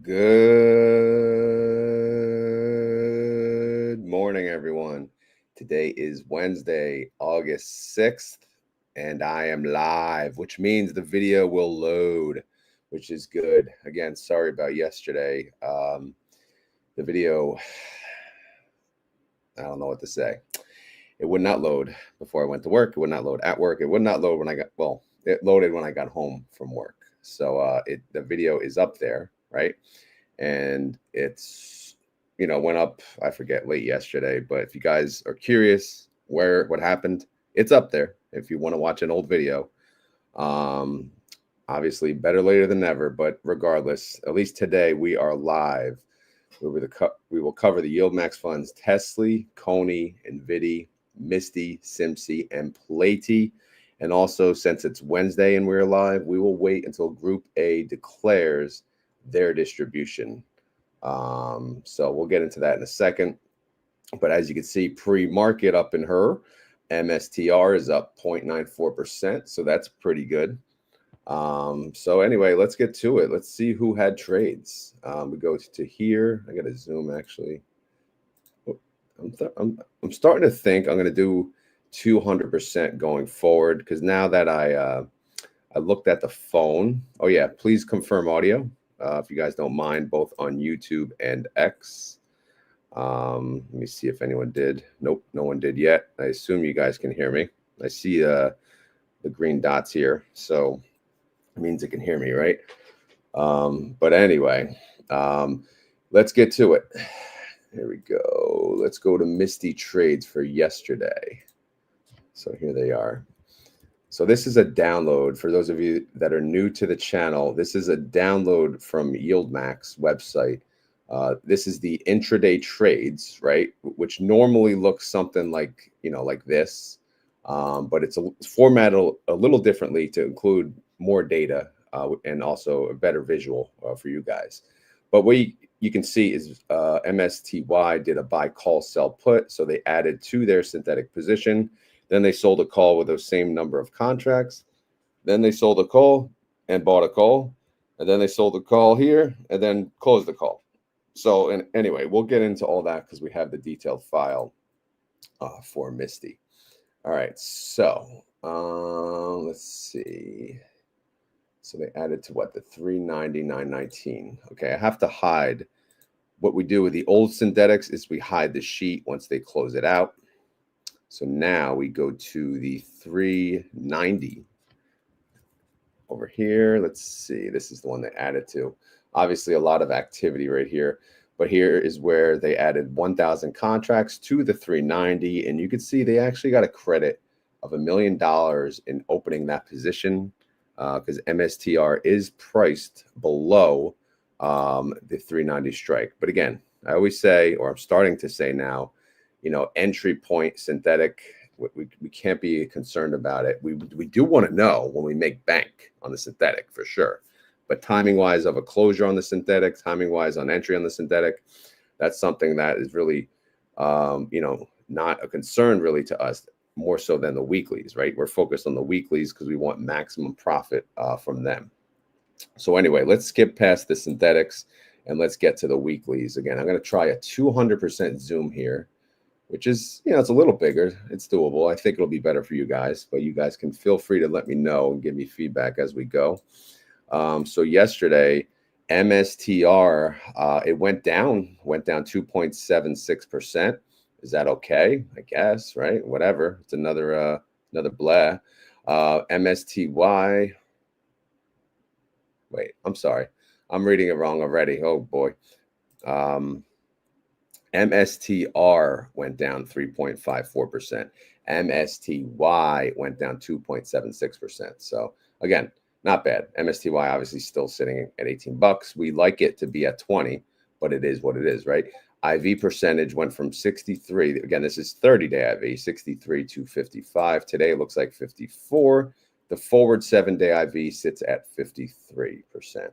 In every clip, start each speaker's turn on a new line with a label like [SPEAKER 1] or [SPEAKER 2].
[SPEAKER 1] Good morning, everyone. Today is Wednesday, August 6th, and I am live, which means the video will load, which is good. Again, sorry about yesterday. The video, I don't know what to say. It would not load before I went to work. It would not load at work. It would not load when it loaded when I got home from work. So the video is up there, right? And it's went up, I forget, late yesterday, but if you guys are curious what happened, it's up there if you want to watch an old video. Obviously better later than never, but regardless, at least today we are live. We will cover the YieldMax funds TSLY, Coney, Nvidia, Misty, SMCY, and PLTY. And also, since it's Wednesday and we're live, we will wait until Group A declares their distribution. So we'll get into that in a second. But as you can see, pre-market up in her, MSTR is up 0.94%. So that's pretty good. So anyway, let's get to it. Let's see who had trades. We go to here. I got to zoom actually. I'm starting to think I'm going to do 200% going forward, because now that I looked at the phone. Oh yeah, please confirm audio if you guys don't mind, both on YouTube and X. Let me see if anyone did. Nope, no one did yet. I assume you guys can hear me. I see the green dots here, so it means it can hear me, right? But anyway, let's get to it. Here we go. Let's go to Misty trades for yesterday. So here they are. So this is a download for those of you that are new to the channel. This is a download from YieldMax website. This is the intraday trades, right? Which normally looks something like, like this. But it's formatted a little differently to include more data and also a better visual for you guys. But what you can see is MSTY did a buy, call, sell, put. So they added to their synthetic position. Then they sold a call with those same number of contracts. Then they sold a call and bought a call. And then they sold a call here and then closed the call. So anyway, we'll get into all that because we have the detailed file for Misty. All right, so let's see. So they added to what? The 390, 919. Okay, I have to hide. What we do with the old synthetics is we hide the sheet once they close it out. So now we go to the 390 over here. Let's see. This is the one they added to. Obviously, a lot of activity right here. But here is where they added 1,000 contracts to the 390. And you can see they actually got a credit of $1 million in opening that position because MSTR is priced below the 390 strike. But again, I always say, or I'm starting to say now, entry point synthetic, we can't be concerned about it. We do want to know when we make bank on the synthetic for sure. But timing wise of a closure on the synthetic, timing wise on entry on the synthetic, that's something that is really, not a concern really to us, more so than the weeklies, right? We're focused on the weeklies because we want maximum profit from them. So anyway, let's skip past the synthetics and let's get to the weeklies. Again, I'm going to try a 200% zoom here, which is, it's a little bigger. It's doable. I think it'll be better for you guys, but you guys can feel free to let me know and give me feedback as we go. So yesterday, MSTR, it went down 2.76%. Is that okay? I guess, right? Whatever. It's another blah. MSTY. Wait, I'm sorry. I'm reading it wrong already. Oh boy. MSTR went down 3.54%. MSTY went down 2.76%. So again, not bad. MSTY obviously still sitting at 18 bucks. We like it to be at 20, but it is what it is, right? IV percentage went from 63. Again, this is 30-day IV, 63 to 55. Today it looks like 54. The forward 7-day IV sits at 53%.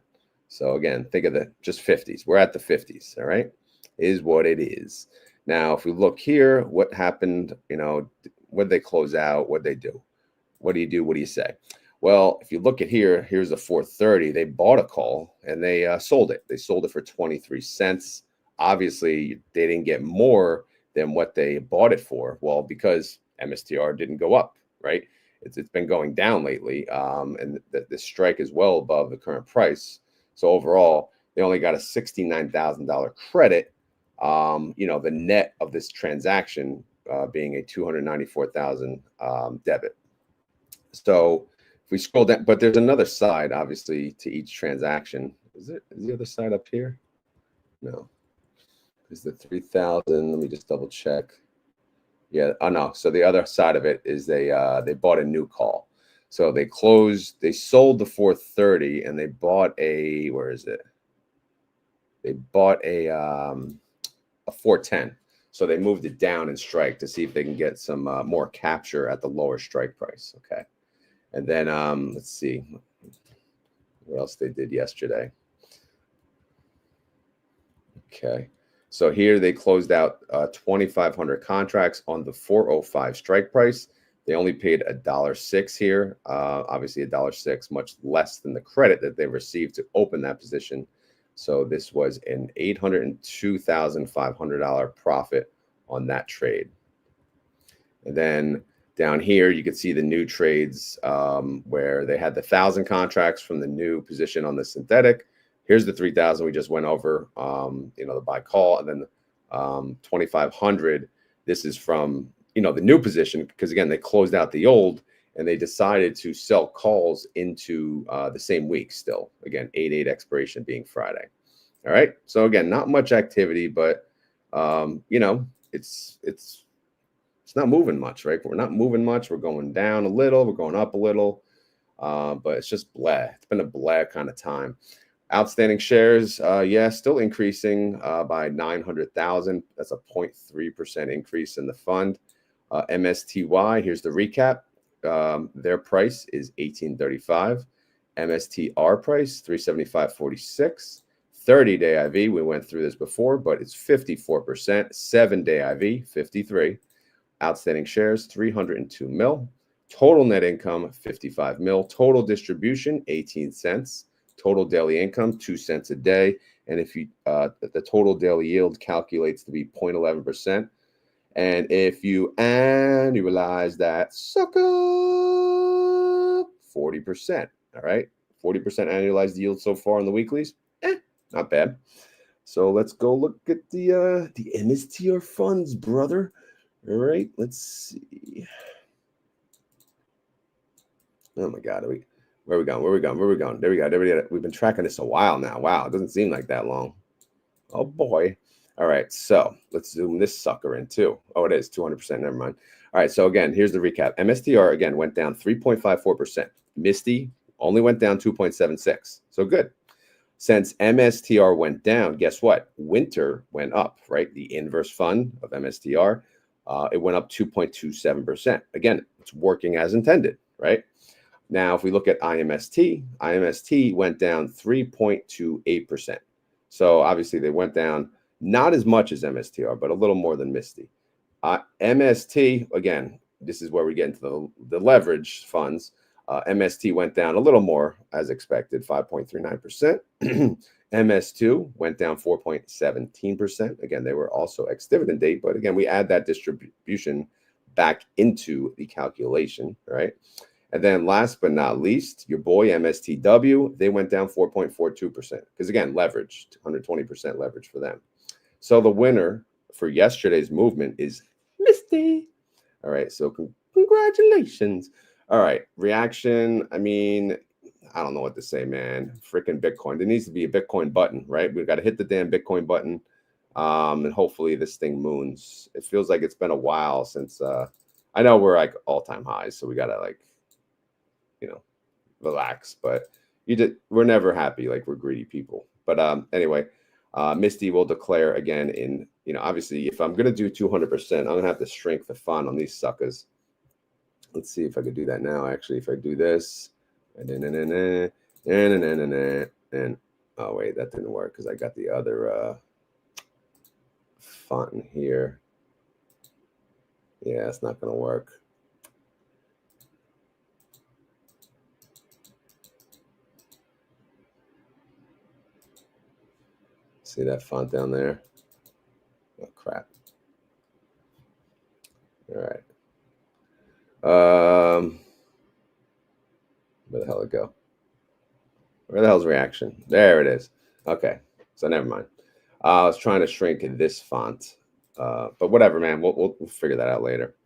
[SPEAKER 1] So again, think of the just 50s. We're at the 50s, all right? Is what it is. Now, if we look here, what happened, what did they close out? What did they do? What do you do? What do you say? Well, if you look at here, here's a 430. They bought a call and they sold it. They sold it for 23 cents. Obviously, they didn't get more than what they bought it for. Well, because MSTR didn't go up, right? It's been going down lately, and the strike is well above the current price. So overall, they only got a $69,000 credit. The net of this transaction being a 294,000 debit. So if we scroll down, but there's another side, obviously, to each transaction. Is the other side up here? No. Is the 3,000? Let me just double check. Yeah. Oh no. So the other side of it is they bought a new call. So they sold the 430 and they bought a, where is it? They bought a 410. So they moved it down in strike to see if they can get some more capture at the lower strike price. Okay. And then let's see what else they did yesterday. Okay. So here they closed out 2,500 contracts on the 405 strike price. They only paid $1.06 here. Obviously $1.06, much less than the credit that they received to open that position. So this was an $802,500 profit on that trade. And then down here, you can see the new trades where they had the 1,000 contracts from the new position on the synthetic. Here's the 3,000 we just went over, the buy call, and then 2,500. This is from, the new position, because again, they closed out the old and they decided to sell calls into the same week still. Again, 8/8 expiration being Friday. All right. So again, not much activity, but it's not moving much, right? We're not moving much. We're going down a little. We're going up a little. But it's just blah. It's been a blah kind of time. Outstanding shares, still increasing by 900,000. That's a 0.3% increase in the fund. MSTY, here's the recap. Their price is $18.35. MSTR price, $375.46. 30-day IV, we went through this before, but it's 54%. 7-day IV, 53. Outstanding shares, 302 mil. Total net income, 55 mil. Total distribution, 18 cents. Total daily income, 2 cents a day. And if you the total daily yield calculates to be 0.11%. And if you annualize that sucker, 40%. All right. 40% annualized yield so far on the weeklies. Not bad. So let's go look at the MSTR funds, brother. All right, let's see. Oh my God, where are we going? Where are we going? Where are we going? There we go. There we go. We've been tracking this a while now. Wow, it doesn't seem like that long. Oh boy. All right, so let's zoom this sucker in too. Oh, it is 200%. Never mind. All right, so again, here's the recap. MSTR again went down 3.54%. Misty only went down 2.76. So good. Since MSTR went down, guess what? Winter went up, right? The inverse fund of MSTR, it went up 2.27%. Again, it's working as intended, right? Now, if we look at IMST went down 3.28%. So obviously they went down not as much as MSTR, but a little more than Misty. MST, again, this is where we get into the leverage funds. MST went down a little more as expected, 5.39%. MS2 went down 4.17%. Again, they were also ex-dividend date, but again, we add that distribution back into the calculation, right? And then last but not least, your boy MSTW, they went down 4.42% because again, leveraged, 120% leverage for them. So the winner for yesterday's movement is Misty. All right, so congratulations. All right, reaction. I mean, I don't know what to say, man. Freaking Bitcoin. There needs to be a Bitcoin button, right? We've got to hit the damn Bitcoin button, and hopefully this thing moons. It feels like it's been a while since. I know we're like all-time highs, so we gotta like, relax. But we're never happy. Like we're greedy people. But anyway, Misty will declare again in. Obviously, if I'm gonna do 200%, I'm gonna have to shrink the fund on these suckers. Let's see if I could do that now. Actually, if I do this, and oh wait, that didn't work because I got the other font here. Yeah, it's not gonna work. See that font down there? Oh, crap. All right. Where the hell did it go? Where the hell's reaction? There it is. Okay, so never mind. I was trying to shrink in this font, but whatever, man. We'll figure that out later.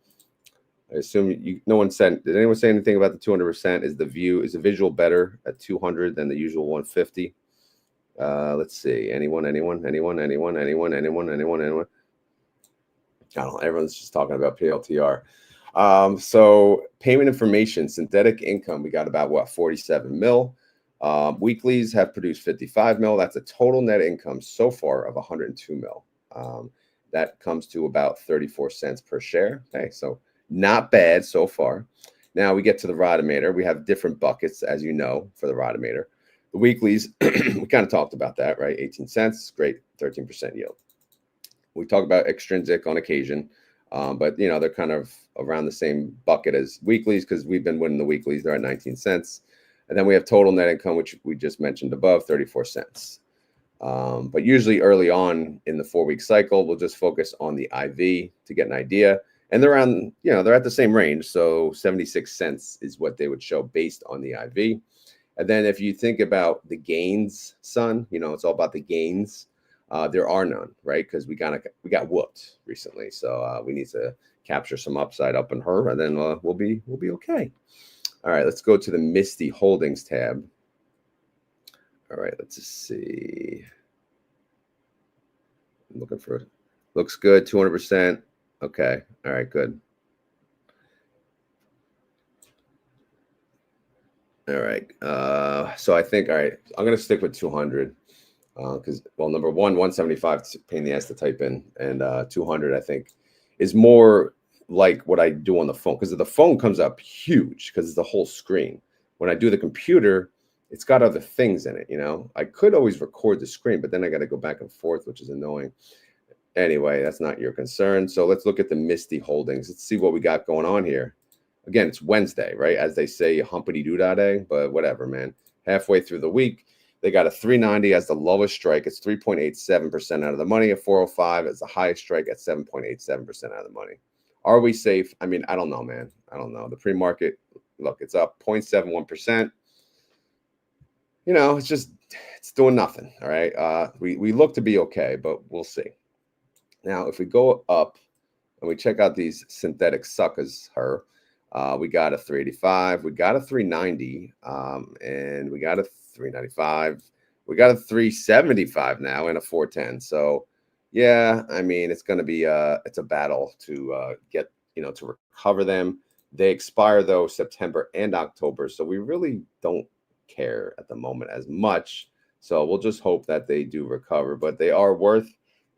[SPEAKER 1] I assume no one said. Did anyone say anything about the 200%? Is the visual better at 200 than the usual 150? Let's see. Anyone? I don't know. Everyone's just talking about PLTR. So payment information, synthetic income, we got about what, 47 mil. Weeklies have produced 55 mil. That's a total net income so far of 102 mil. That comes to about 34 cents per share. Okay, so not bad so far. Now we get to the Rodmator. We have different buckets, as you know, for the Rodmator. The weeklies, we kind of talked about that, right? 18 cents, great, 13% yield. We talk about extrinsic on occasion, but you know, they're kind of around the same bucket as weeklies because we've been winning the weeklies. They're at 19 cents. And then we have total net income, which we just mentioned above, 34 cents. But usually early on in the 4-week cycle, we'll just focus on the IV to get an idea. And they're around, you know, they're at the same range. So 76 cents is what they would show based on the IV. And then if you think about the gains, son, you know, it's all about the gains. There are none, right? Because we got whooped recently. So we need to capture some upside up in her, and then we'll be okay. All right, let's go to the Misty Holdings tab. All right, let's just see. I'm looking for it. Looks good, 200%. Okay, all right, good. All right, so I think, all right, I'm going to stick with 200 because, well, number one, 175 is a pain in the ass to type in, and 200, I think, is more like what I do on the phone, because the phone comes up huge because it's the whole screen. When I do the computer, it's got other things in it, you know. I could always record the screen, but then I got to go back and forth, which is annoying. Anyway, that's not your concern. So let's look at the Misty Holdings. Let's see what we got going on here. Again, it's Wednesday, right? As they say, humpity doo-dah day, but whatever, man. Halfway through the week, they got a 390 as the lowest strike. It's 3.87% out of the money. A 405 as the highest strike at 7.87% out of the money. Are we safe? I mean, I don't know, man. I don't know. The pre-market, look, it's up 0.71%. You know, it's doing nothing. All right. We look to be okay, but we'll see. Now, if we go up and we check out these synthetic suckers, we got a 385, we got a 390, and we got a 395, we got a 375 now, and a 410. So yeah, I mean, it's going to be it's a battle to get, you know, to recover them. They expire though September and October, so we really don't care at the moment as much. So we'll just hope that they do recover, but they are worth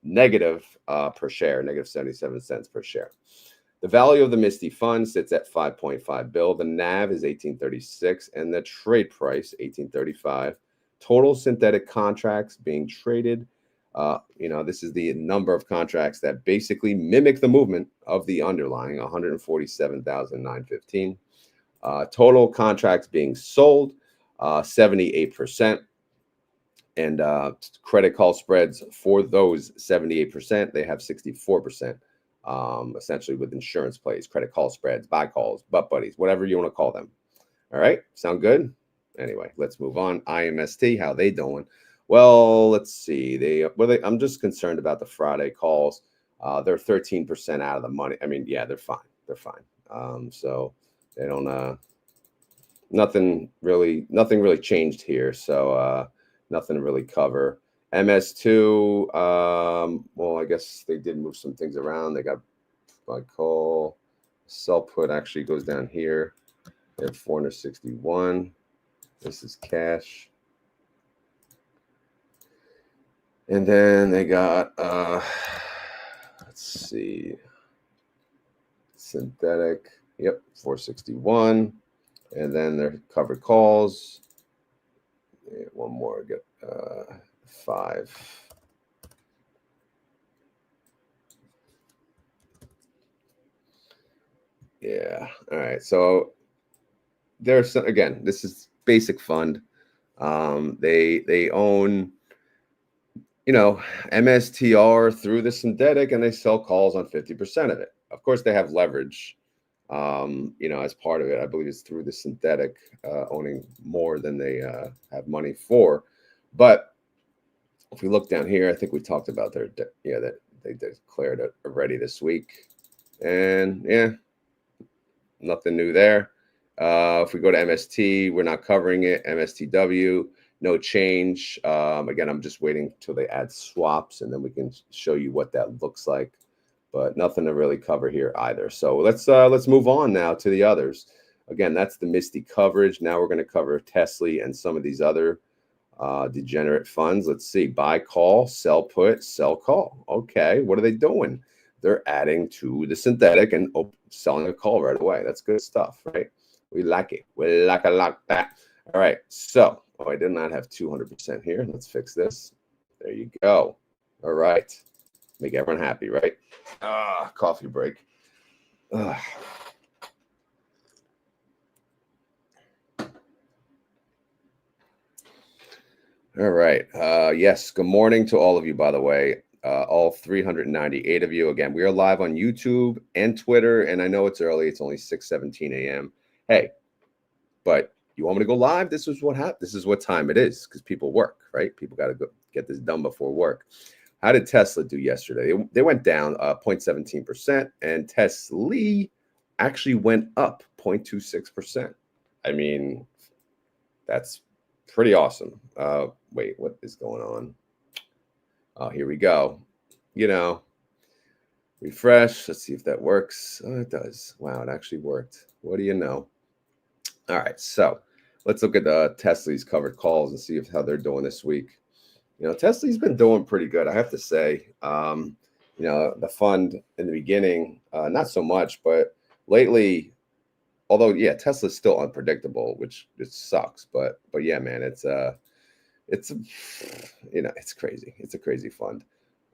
[SPEAKER 1] negative per share, negative 77 cents per share. The value of the Misty fund sits at 5.5 bill. The NAV is 1836, and the trade price 1835. Total synthetic contracts being traded. You know, this is the number of contracts that basically mimic the movement of the underlying, 147,915. Total contracts being sold, 78%. And credit call spreads for those 78%, they have 64%, essentially with insurance plays, credit call spreads, buy calls, butt buddies, whatever you want to call them. All right, sound good? Anyway, let's move on. IMST, how they doing? Well, let's see. I'm just concerned about the Friday calls. They're 13% out of the money. I mean, yeah, they're fine. They're fine. So they don't. Nothing really changed here. So nothing to really cover. MS2. Well, I guess they did move some things around. They got buy call. Sell put actually goes down here. They have 461. This is cash. And then they got, let's see, synthetic. Yep, 461. And then their covered calls. One more, get 5. Yeah. All right. So there's some, again, this is basic fund. They own you know, MSTR through the synthetic, and they sell calls on 50% of it. Of course, they have leverage, you know, as part of it. I believe it's through the synthetic, owning more than they have money for. But if we look down here, I think we talked about their, yeah, that they declared it already this week. And yeah, nothing new there. If we go to MST, we're not covering it. MSTW, no change. Again, I'm just waiting till they add swaps, and then we can show you what that looks like. But nothing to really cover here either. So let's move on now to the others. Again, that's the Misty coverage. Now we're going to cover TSLY and some of these other degenerate funds. Let's see. Buy call, sell put, sell call. Okay, what are they doing? They're adding to the synthetic and selling a call right away. That's good stuff, right? We like it. We like that. All right. So, oh, I did not have 200% here. Let's fix this. There you go. All right. Make everyone happy, right? Coffee break. All right. Yes. Good morning to all of you, by the way. All 398 of you. Again, we are live on YouTube and Twitter. And I know it's early. It's only 6:17 a.m. Hey, but you want me to go live? This is what happened. This is what time it is, because people work, right? People got to go get this done before work. How did Tesla do yesterday? They went down 0.17%, and TSLY actually went up 0.26%. I mean, that's pretty awesome. Wait, what is going on? Oh, here we go. You know, refresh. Let's see if that works. Oh, it does. Wow, it actually worked. What do you know? All right, so let's look at TSLY's covered calls and see how they're doing this week. You know, TSLY's been doing pretty good, I have to say. You know, the fund in the beginning, not so much, but lately, although yeah, Tesla's still unpredictable, which just sucks. But yeah, man, it's you know, it's crazy. It's a crazy fund.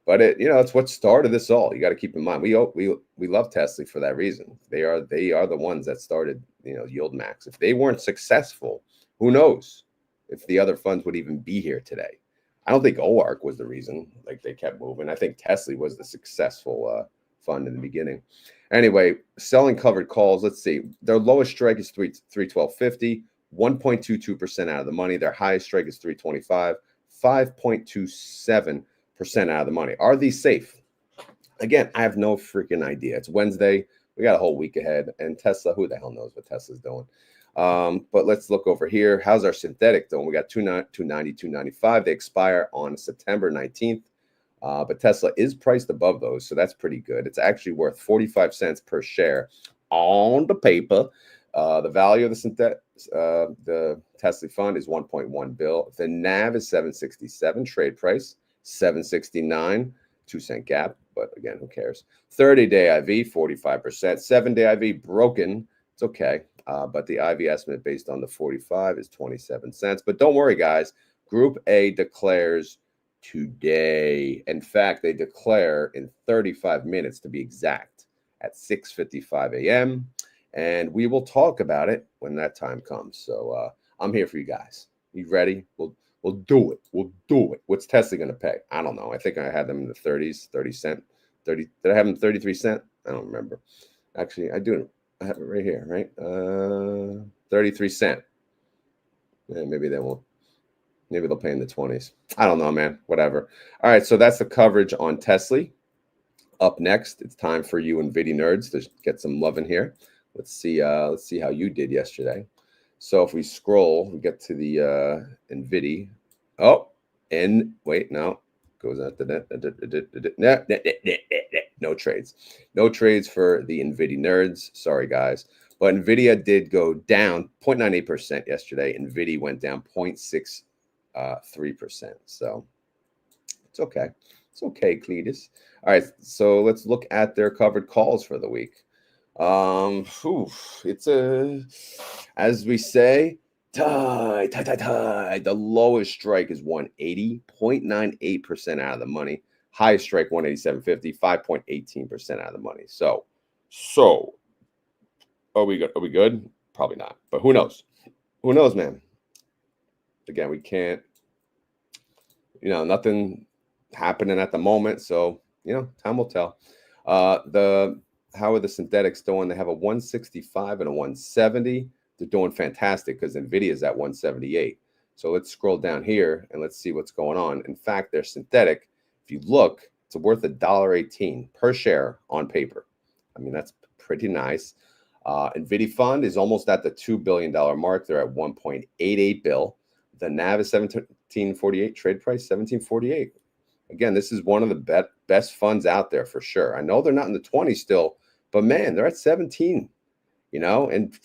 [SPEAKER 1] But it, you know, it's what started this all. You got to keep in mind. We love TSLY for that reason. They are the ones that started, you know, YieldMax. If they weren't successful, who knows if the other funds would even be here today. I don't think OARC was the reason. Like, they kept moving. I think TSLY was the successful fund in the beginning. Anyway, selling covered calls. Let's see. Their lowest strike is 312.50, 1.22% out of the money. Their highest strike is 325, 5.27% out of the money. Are these safe? Again, I have no freaking idea. It's Wednesday. We got a whole week ahead. And Tesla, who the hell knows what Tesla's doing? But let's look over here. How's our synthetic doing? We got 290, 295. They expire on September 19th. But Tesla is priced above those, so that's pretty good. It's actually worth 45 cents per share on the paper. The value of the TSLY fund is 1.1 bill. The NAV is 767. Trade price 769. 2-cent gap, but again, who cares? 30-day IV 45%. 7-day IV broken. It's okay. But the IV estimate based on the 45 is 27 cents. But don't worry, guys. Group A declares today. In fact, they declare in 35 minutes to be exact at 6:55 a.m. And we will talk about it when that time comes. So I'm here for you guys. You ready? We'll do it. We'll do it. What's Tesla going to pay? I don't know. I think I had them in the 30s, 30 cent. 30. Did I have them 33 cent? I don't remember. Actually, I do. I have it right here, right? 33 cent. Yeah, maybe they won't. Maybe they'll pay in the 20s. I don't know, man. Whatever. All right, so that's the coverage on TSLY. Up next, it's time for you Nvidia nerds to get some love in here. Let's see how you did yesterday. So if we scroll, we get to the Nvidia. Oh, and wait, no, goes out to that. No trades. No trades for the Nvidia nerds. Sorry, guys. But Nvidia did go down 0.98% yesterday. Nvidia went down 0.63%. So it's okay. It's okay, Cletus. All right, so let's look at their covered calls for the week. It's as we say, tie. The lowest strike is 180.98% out of the money. Highest strike 187.50, 5.18% out of the money. So are we good? Are we good? Probably not. But who knows? Who knows, man? Again, we can't. You know, nothing happening at the moment. So, time will tell. How are the synthetics doing? They have a 165 and a 170. They're doing fantastic because Nvidia is at 178. So let's scroll down here and let's see what's going on. In fact, they're synthetic. If you look, it's worth $1.18 per share on paper. I mean, that's pretty nice. Nvidia fund is almost at the $2 billion mark. They're at 1.88 bill. The NAV is 1748. Trade price 1748. Again, this is one of the best funds out there for sure. I know they're not in the 20s still, but man, they're at 17. And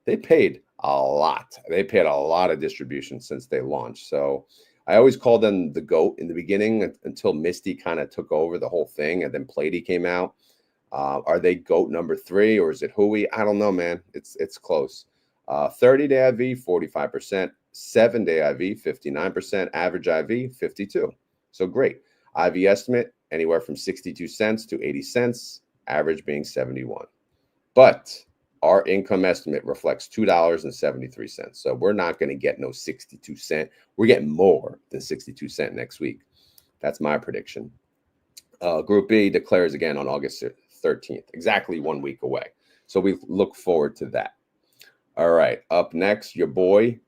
[SPEAKER 1] they paid a lot. They paid a lot of distribution since they launched. So I always called them the GOAT in the beginning until Misty kind of took over the whole thing, and then PLTY came out. Are they GOAT number 3 or is it Hui? I don't know, man. It's close. 30-day IV 45%, 7-day IV 59%, average IV 52. So great. IV estimate anywhere from 62 cents to 80 cents, average being 71. But our income estimate reflects $2.73. So we're not going to get no 62 cent. We're getting more than 62 cent next week. That's my prediction. Group B declares again on August 13th, exactly 1 week away. So we look forward to that. All right, up next, your boy.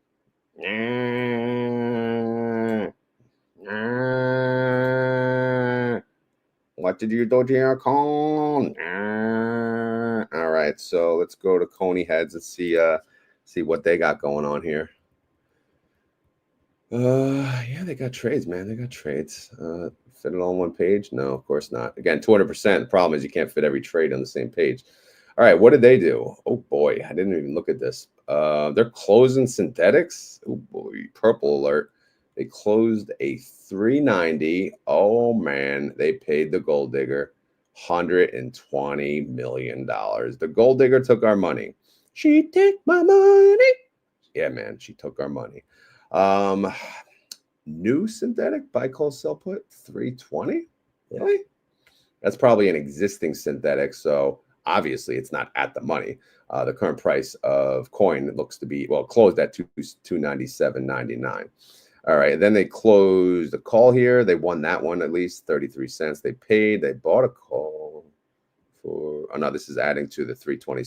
[SPEAKER 1] What did you do to your cone? All right, so let's go to Coney heads and see what they got going on here. Yeah, they got trades, man. They got trades. Fit it all on one page? No, of course not. Again, 200%. The problem is you can't fit every trade on the same page. All right, what did they do? Oh boy, I didn't even look at this. They're closing synthetics. Oh boy, purple alert. They closed a 390. Oh man, they paid the gold digger $120 million. The gold digger took our money. She took my money. Yeah, man, she took our money. New synthetic buy call sell put 320. Really? That's probably an existing synthetic, so obviously it's not at the money. The current price of coin looks to be, well, closed at 297.99. All right, then they closed the call here. They won that one at least 33 cents. They paid. They bought a call for, oh no, this is adding to the 320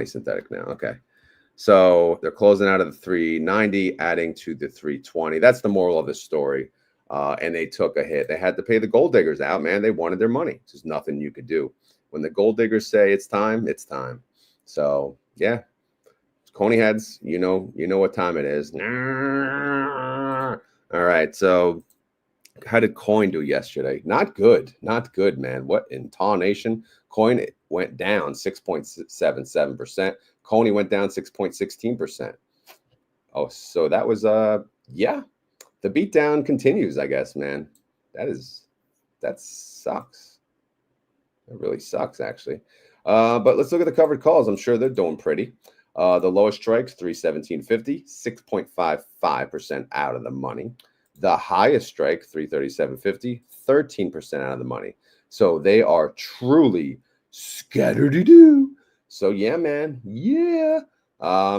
[SPEAKER 1] synthetic now. Okay. So they're closing out of the 390, adding to the 320. That's the moral of the story. And they took a hit. They had to pay the gold diggers out, man. They wanted their money. There's nothing you could do. When the gold diggers say it's time, it's time. So yeah, Coney heads, you know what time it is. All right. So how did coin do yesterday? Not good. Not good, man. What in tarnation? Coin went down 6.77%. Coney went down 6.16%. Oh, so that was yeah. The beatdown continues, I guess, man. That sucks. It really sucks, actually. But let's look at the covered calls. I'm sure they're doing pretty. The lowest strikes, 317.50, 6.55% out of the money. The highest strike, 337.50, 13% out of the money. So they are truly scattered-doo. So yeah, man. Yeah. I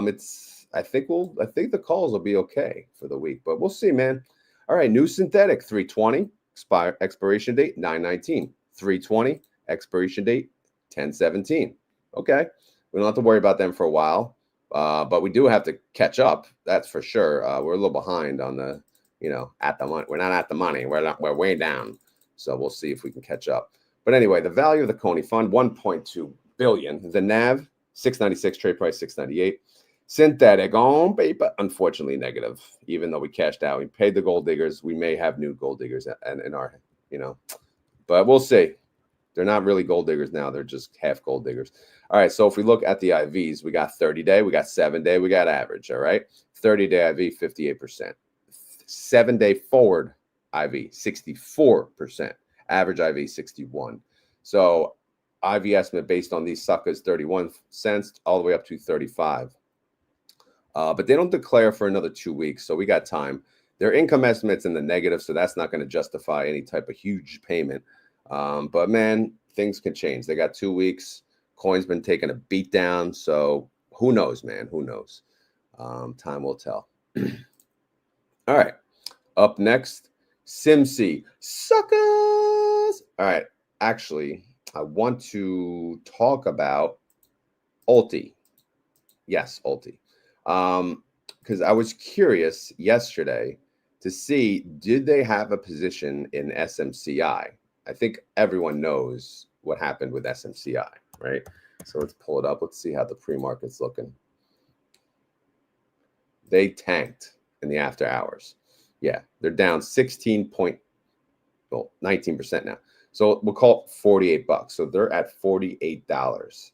[SPEAKER 1] think the calls will be okay for the week, but we'll see, man. All right, new synthetic 320, expiration date 9/19. 320, expiration date 10/17. Okay. We don't have to worry about them for a while. But we do have to catch up, that's for sure. We're a little behind on the, at the money. We're not at the money. We're way down. So we'll see if we can catch up. But anyway, the value of the Coney fund, 1.2 billion. The NAV, 696, trade price 698. Synthetic on paper, unfortunately negative. Even though we cashed out, we paid the gold diggers. We may have new gold diggers in our, but we'll see. They're not really gold diggers now. They're just half gold diggers. All right. So if we look at the IVs, we got 30-day, we got 7-day, we got average. All right. 30-day IV, 58%. 7-day forward IV, 64%. Average IV, 61%. So IV estimate based on these suckers, 31 cents all the way up to 35. But they don't declare for another 2 weeks. So we got time. Their income estimate's in the negative. So that's not going to justify any type of huge payment. But man, things can change. They got 2 weeks. Coin's been taking a beat down. So who knows, man? Who knows? Time will tell. All right. Up next, SimCy suckers. All right. Actually, I want to talk about Ulti. Yes, Ulti. Because I was curious yesterday to see, did they have a position in SMCI? I think everyone knows what happened with SMCI, right? So let's pull it up. Let's see how the pre-market's looking. They tanked in the after hours. Yeah, they're down 19% now. So we'll call it 48 bucks. So they're at $48.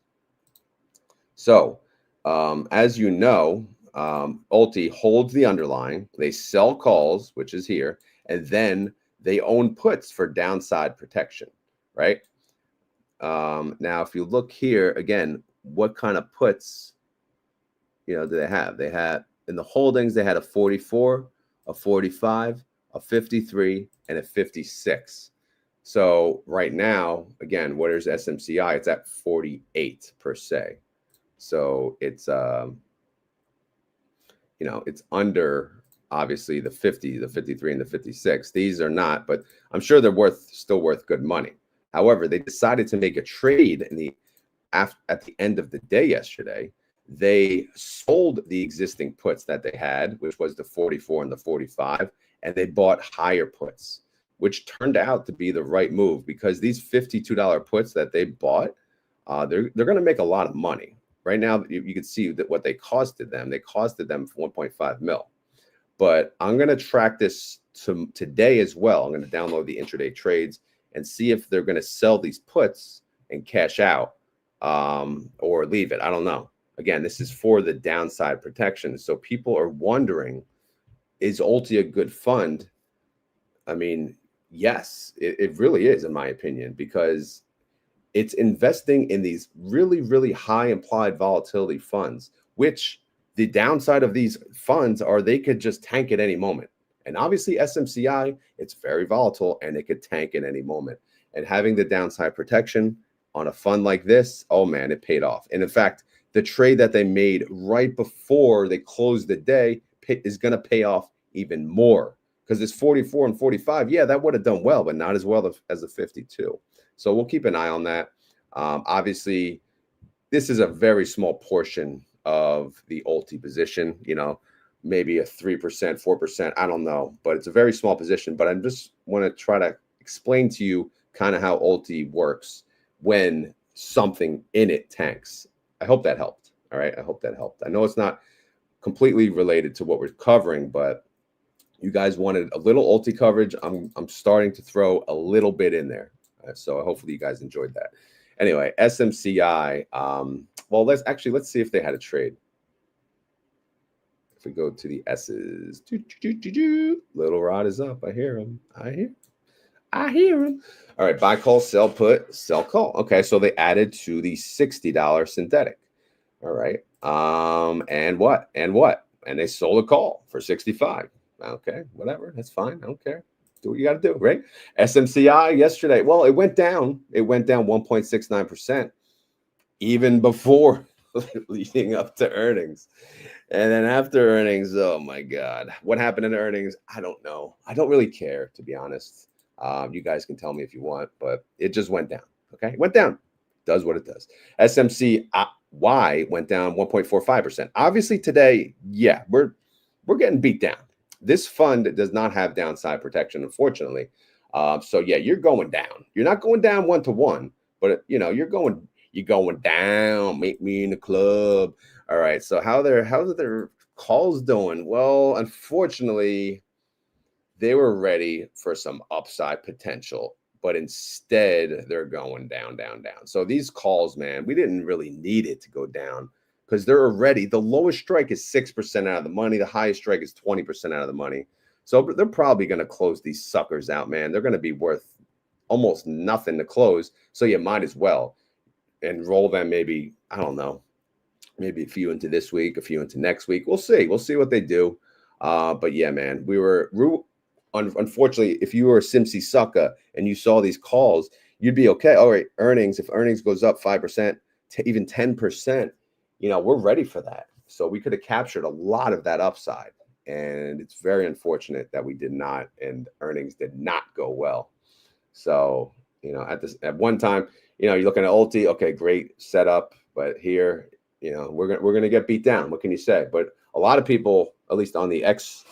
[SPEAKER 1] So as you know, Ulti holds the underlying. They sell calls, which is here, and then they own puts for downside protection, right? Now, if you look here again, what kind of puts, do they have? They had in the holdings, they had a 44, a 45, a 53, and a 56. So right now, again, what is SMCI? It's at 48 per se. So it's it's under obviously the 50, the 53, and the 56. These are not, but I'm sure they're still worth good money. However, they decided to make a trade at the end of the day yesterday. They sold the existing puts that they had, which was the 44 and the 45, and they bought higher puts, which turned out to be the right move because these $52 puts that they bought, they're going to make a lot of money. Right now, you can see that what they costed them. They costed them 1.5 mil. But I'm going to track this today as well. I'm going to download the intraday trades and see if they're going to sell these puts and cash out or leave it. I don't know. Again, this is for the downside protection. So people are wondering, is Ulti a good fund? I mean, yes, it really is, in my opinion, because it's investing in these really, really high implied volatility funds, which the downside of these funds are they could just tank at any moment. And obviously SMCI, it's very volatile and it could tank at any moment. And having the downside protection on a fund like this, oh man, it paid off. And in fact, the trade that they made right before they closed the day is going to pay off even more because it's 44 and 45. Yeah, that would have done well, but not as well as the 52. So we'll keep an eye on that. Obviously, this is a very small portion of the Ulti position, maybe a 3%, 4%. I don't know, but it's a very small position. But I just want to try to explain to you kind of how Ulti works when something in it tanks. I hope that helped. All right. I hope that helped. I know it's not completely related to what we're covering, but you guys wanted a little Ulti coverage. I'm starting to throw a little bit in there. So hopefully you guys enjoyed that. Anyway, SMCI. Well, let's see if they had a trade. If we go to the S's, little rod is up. I hear him. I hear him. All right, buy call, sell put, sell call. Okay, so they added to the $60 synthetic. All right. And what? And they sold a call for 65. Okay, whatever. That's fine. I don't care. Do what you got to do, right? SMCI yesterday. Well, it went down. It went down 1.69%, even before leading up to earnings. And then after earnings, oh my God, what happened in earnings? I don't know. I don't really care, to be honest. You guys can tell me if you want, but it just went down. Okay, it went down. Does what it does. SMCY went down 1.45%. Obviously today, yeah, we're getting beat down. This fund does not have downside protection, unfortunately. So yeah, you're going down. You're not going down 1-to-1, but you're going down. Meet me in the club. All right. So how's their calls doing? Well, unfortunately, they were ready for some upside potential, but instead they're going down. So these calls, man, we didn't really need it to go down because they're already, the lowest strike is 6% out of the money. The highest strike is 20% out of the money. So they're probably going to close these suckers out, man. They're going to be worth almost nothing to close. So you might as well enroll them maybe, I don't know, maybe a few into this week, a few into next week. We'll see. We'll see what they do. But yeah, man, unfortunately, if you were a SimCy sucker and you saw these calls, you'd be okay. All right, if earnings goes up 5% to even 10%, we're ready for that. So we could have captured a lot of that upside. and it's very unfortunate that we did not, and earnings did not go well. So, you know, at one time, you know, you're looking at Ulti, okay, great setup, but here, you know, we're gonna get beat down. What can you say? But a lot of people, at least on the X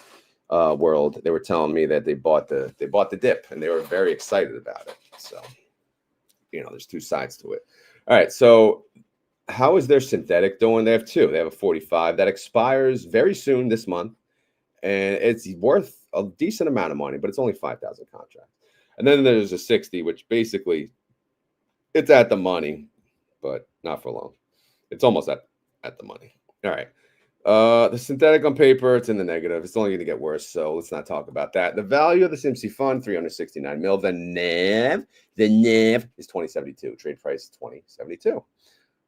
[SPEAKER 1] world, they were telling me that they bought the dip and they were very excited about it. So, you know, there's two sides to it. All right, so how is their synthetic doing? They have two. They have a 45 that expires very soon this month, and it's worth a decent amount of money, but it's only 5,000 contracts. And then there's a 60, which basically it's at the money, but not for long. It's almost at the money. All right. The synthetic on paper, it's in the negative. It's only going to get worse, so let's not talk about that. The value of the SMCY fund, 369 mil. The NAV is 2072. Trade price 2072.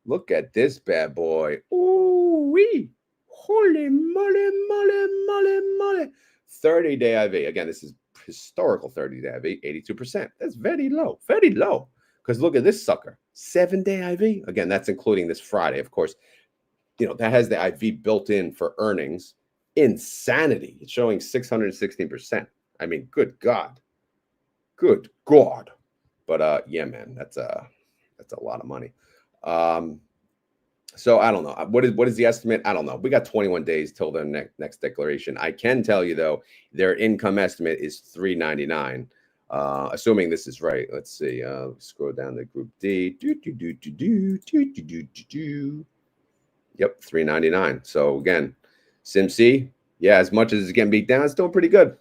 [SPEAKER 1] Look at this bad boy. Ooh wee! Holy moly, moly, moly, moly! 30-day IV. Again, this is historical 30-day IV. 82%. That's very low. Very low. Because look at this sucker. 7-day IV. Again, that's including this Friday, of course. You know, that has the IV built in for earnings. Insanity. It's showing 616%. I mean, good God. Good God. But yeah, man, that's a lot of money. So I don't know. What is the estimate? I don't know. We got 21 days till their next declaration. I can tell you though, their income estimate is 399. Assuming this is right. Let's see. Scroll down to Group D. Yep, 399. So again, SimC, yeah, as much as it's getting beat down, it's doing pretty good.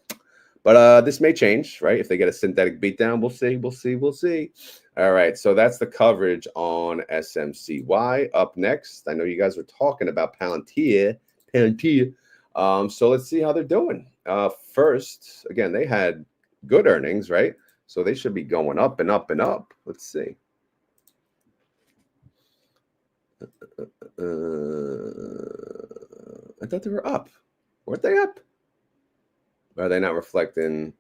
[SPEAKER 1] But this may change, right? If they get a synthetic beatdown, we'll see. We'll see. We'll see. All right. So that's the coverage on SMCY. Up next, I know you guys were talking about Palantir. So let's see how they're doing. First, again, they had good earnings, right? So they should be going up and up and up. Let's see. I thought they were up. Weren't they up? Or are they not reflecting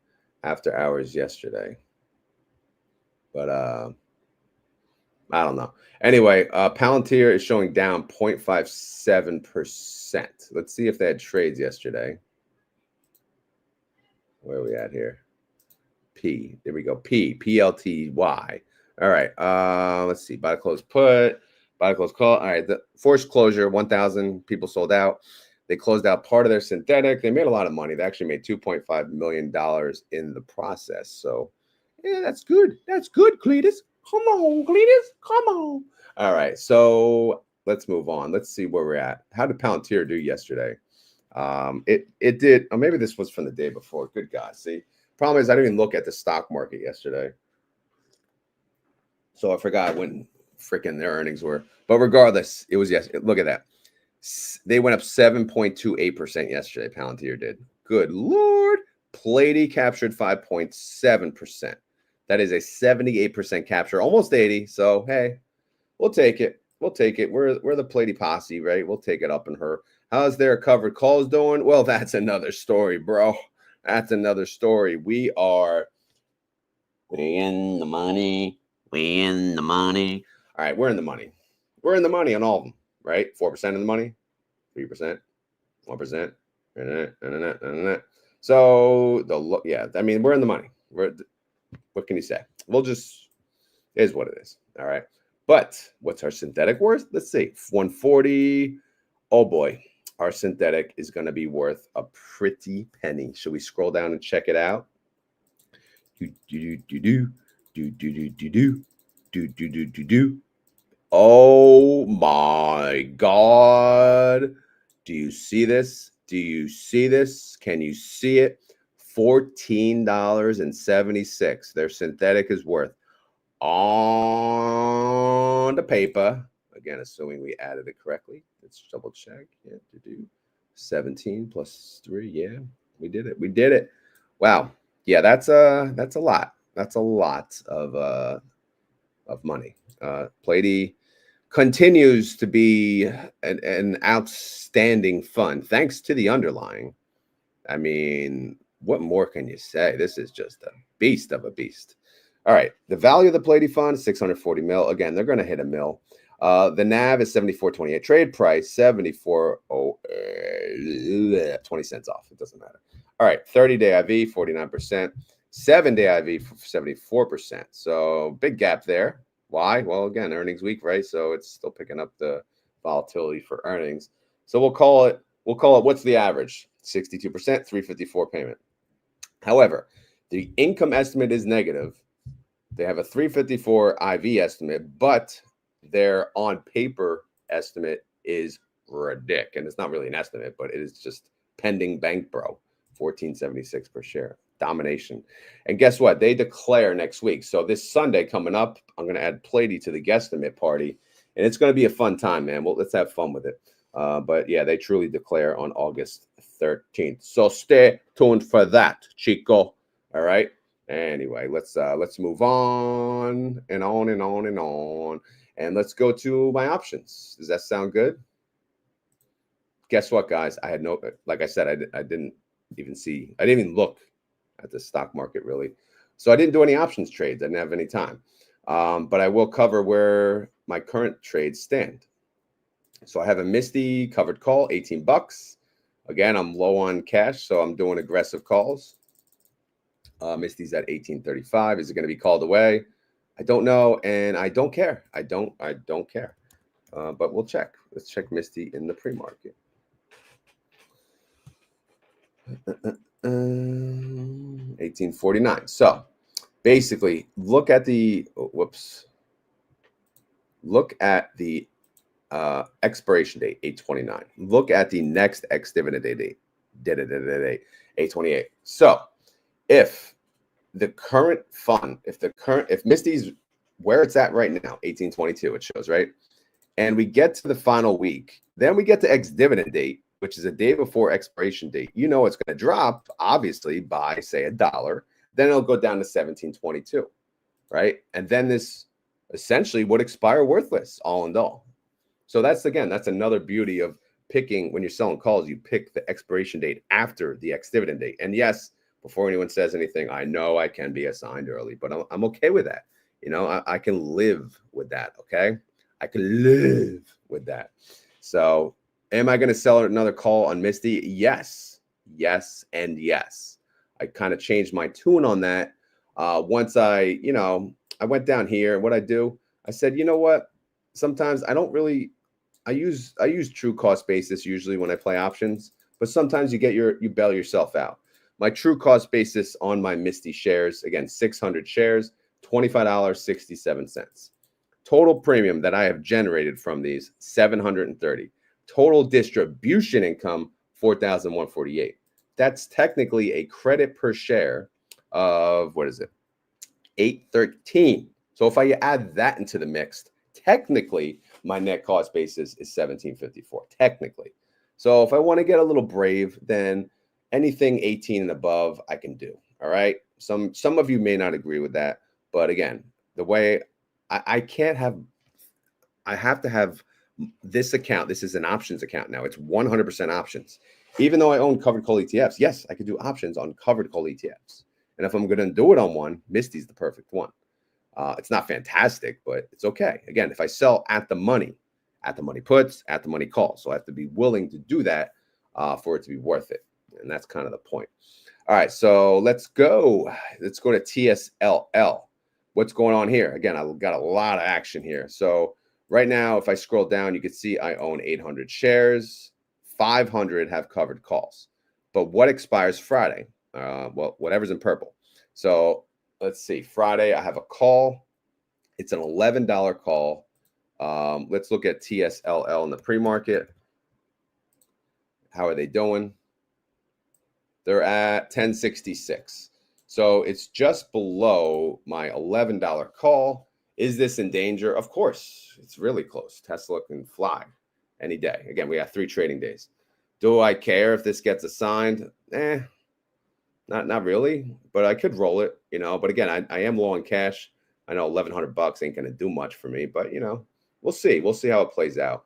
[SPEAKER 1] after hours yesterday? But I don't know. Anyway, Palantir is showing down 0.57%. Let's see if they had trades yesterday. Where are we at here? P. There we go. PLTY. All right. Let's see. Buy to close put. Buy to close call. All right. The forced closure, 1,000 people sold out. They closed out part of their synthetic. They made a lot of money. They actually made $2.5 million in the process. So, yeah, that's good. That's good, Cletus. Come on, Cletus. Come on. All right. So let's move on. Let's see where we're at. How did Palantir do yesterday? It did. Or maybe this was from the day before. Good God. See, problem is I didn't even look at the stock market yesterday. So I forgot when freaking their earnings were. But regardless, it was yesterday. Look at that. They went up 7.28% yesterday. Palantir did. Good Lord. PLTY captured 5.7%. That is a 78% capture, almost 80. So, hey, we'll take it. We'll take it. We're the PLTY posse, right? We'll take it up in her. How's their covered calls doing? Well, that's another story, bro. That's another story. We in the money. We in the money. All right, we're in the money. We're in the money on all of them, right? 4% of the money, 3%, 1%. So yeah, I mean, we're in the money. What can you say? We'll just is what it is. All right. But what's our synthetic worth? Let's see. 140. Oh boy. Our synthetic is going to be worth a pretty penny. Should we scroll down and check it out? Oh my God. Do you see this? Do you see this? Can you see it? $14.76. Their synthetic is worth on the paper. Again, assuming we added it correctly. Let's double check. Yeah, 17 plus 3. Yeah, we did it. We did it. Wow. Yeah, that's a lot. That's a lot of money. PLTY continues to be an outstanding fund thanks to the underlying. I mean, what more can you say? This is just a beast of a beast. All right, the value of the PLTY fund is 640 mil. Again, they're going to hit a mil. The NAV is 74.28. Trade price 74. 20 cents off. It doesn't matter. All right, 30-day IV 49%, 7-day IV 74%. So big gap there. Why? Well, again, earnings week, right? So it's still picking up the volatility for earnings. So we'll call it. What's the average? 62%, 354 payment. However, the income estimate is negative. They have a 354 IV estimate, but their on paper estimate is ridiculous. And it's not really an estimate, but it is just pending bank bro, 1476 per share. Domination. And guess what? They declare next week. So this Sunday coming up, I'm going to add PLTY to the guesstimate party. And it's going to be a fun time, man. Well, let's have fun with it. But yeah, they truly declare on August 13th. So stay tuned for that, Chico. All right. Anyway, let's move on and on and on and on. And let's go to my options. Does that sound good? Guess what, guys? I had no, like I said, I didn't even look at the stock market really. So I didn't do any options trades. I didn't have any time. But I will cover where my current trades stand. So I have a Misty covered call, 18 bucks. Again, I'm low on cash, so I'm doing aggressive calls. Misty's at 18.35. Is it going to be called away? I don't know, and I don't care. I don't care. But we'll check. Let's check Misty in the pre-market. 18.49. So basically, look at the expiration date, 8/29. Look at the next ex-dividend date, 8/28. So if the current fund, if Misty's where it's at right now, 18.22, it shows, right? And we get to the final week, then we get to ex-dividend date, which is a day before expiration date. You know it's going to drop, obviously, by, say, $1. Then it'll go down to 17.22, right? And then this essentially would expire worthless, all in all. So that's another beauty of picking when you're selling calls. You pick the expiration date after the ex-dividend date. And yes, before anyone says anything, I know I can be assigned early, but I'm okay with that. You know, I can live with that, okay? I can live with that. So am I going to sell another call on Misty? Yes, yes, and yes. I kind of changed my tune on that. Once I went down here, what I do, I said, you know what? Sometimes I use true cost basis usually when I play options, but sometimes you bail yourself out. My true cost basis on my Misty shares, again, 600 shares, $25.67. Total premium that I have generated from these, 730. Total distribution income, 4,148. That's technically a credit per share of, what is it? 813. So if I add that into the mix, technically my net cost basis is 1754, technically. So if I want to get a little brave, then anything 18 and above I can do. All right. Some of you may not agree with that, but again, the way I have to have this account. This is an options account now. It's 100% options. Even though I own covered call ETFs, yes, I could do options on covered call ETFs. And if I'm going to do it on one, Misty's the perfect one. It's not fantastic, but it's okay. Again, if I sell at the money puts, at the money calls. So I have to be willing to do that for it to be worth it. And that's kind of the point. All right, so let's go. Let's go to TSLY. What's going on here? Again, I've got a lot of action here. So right now, if I scroll down, you can see I own 800 shares. 500 have covered calls. But what expires Friday? Well, whatever's in purple. So let's see. Friday, I have a call. It's an $11 call. Let's look at TSLY in the pre-market. How are they doing? They're at 1066. So it's just below my $11 call. Is this in danger? Of course. It's really close. Tesla can fly any day. Again, we have 3 trading days. Do I care if this gets assigned? Not really, but I could roll it, you know. But again, I am low on cash. I know $1,100 ain't going to do much for me, but, you know, we'll see. We'll see how it plays out.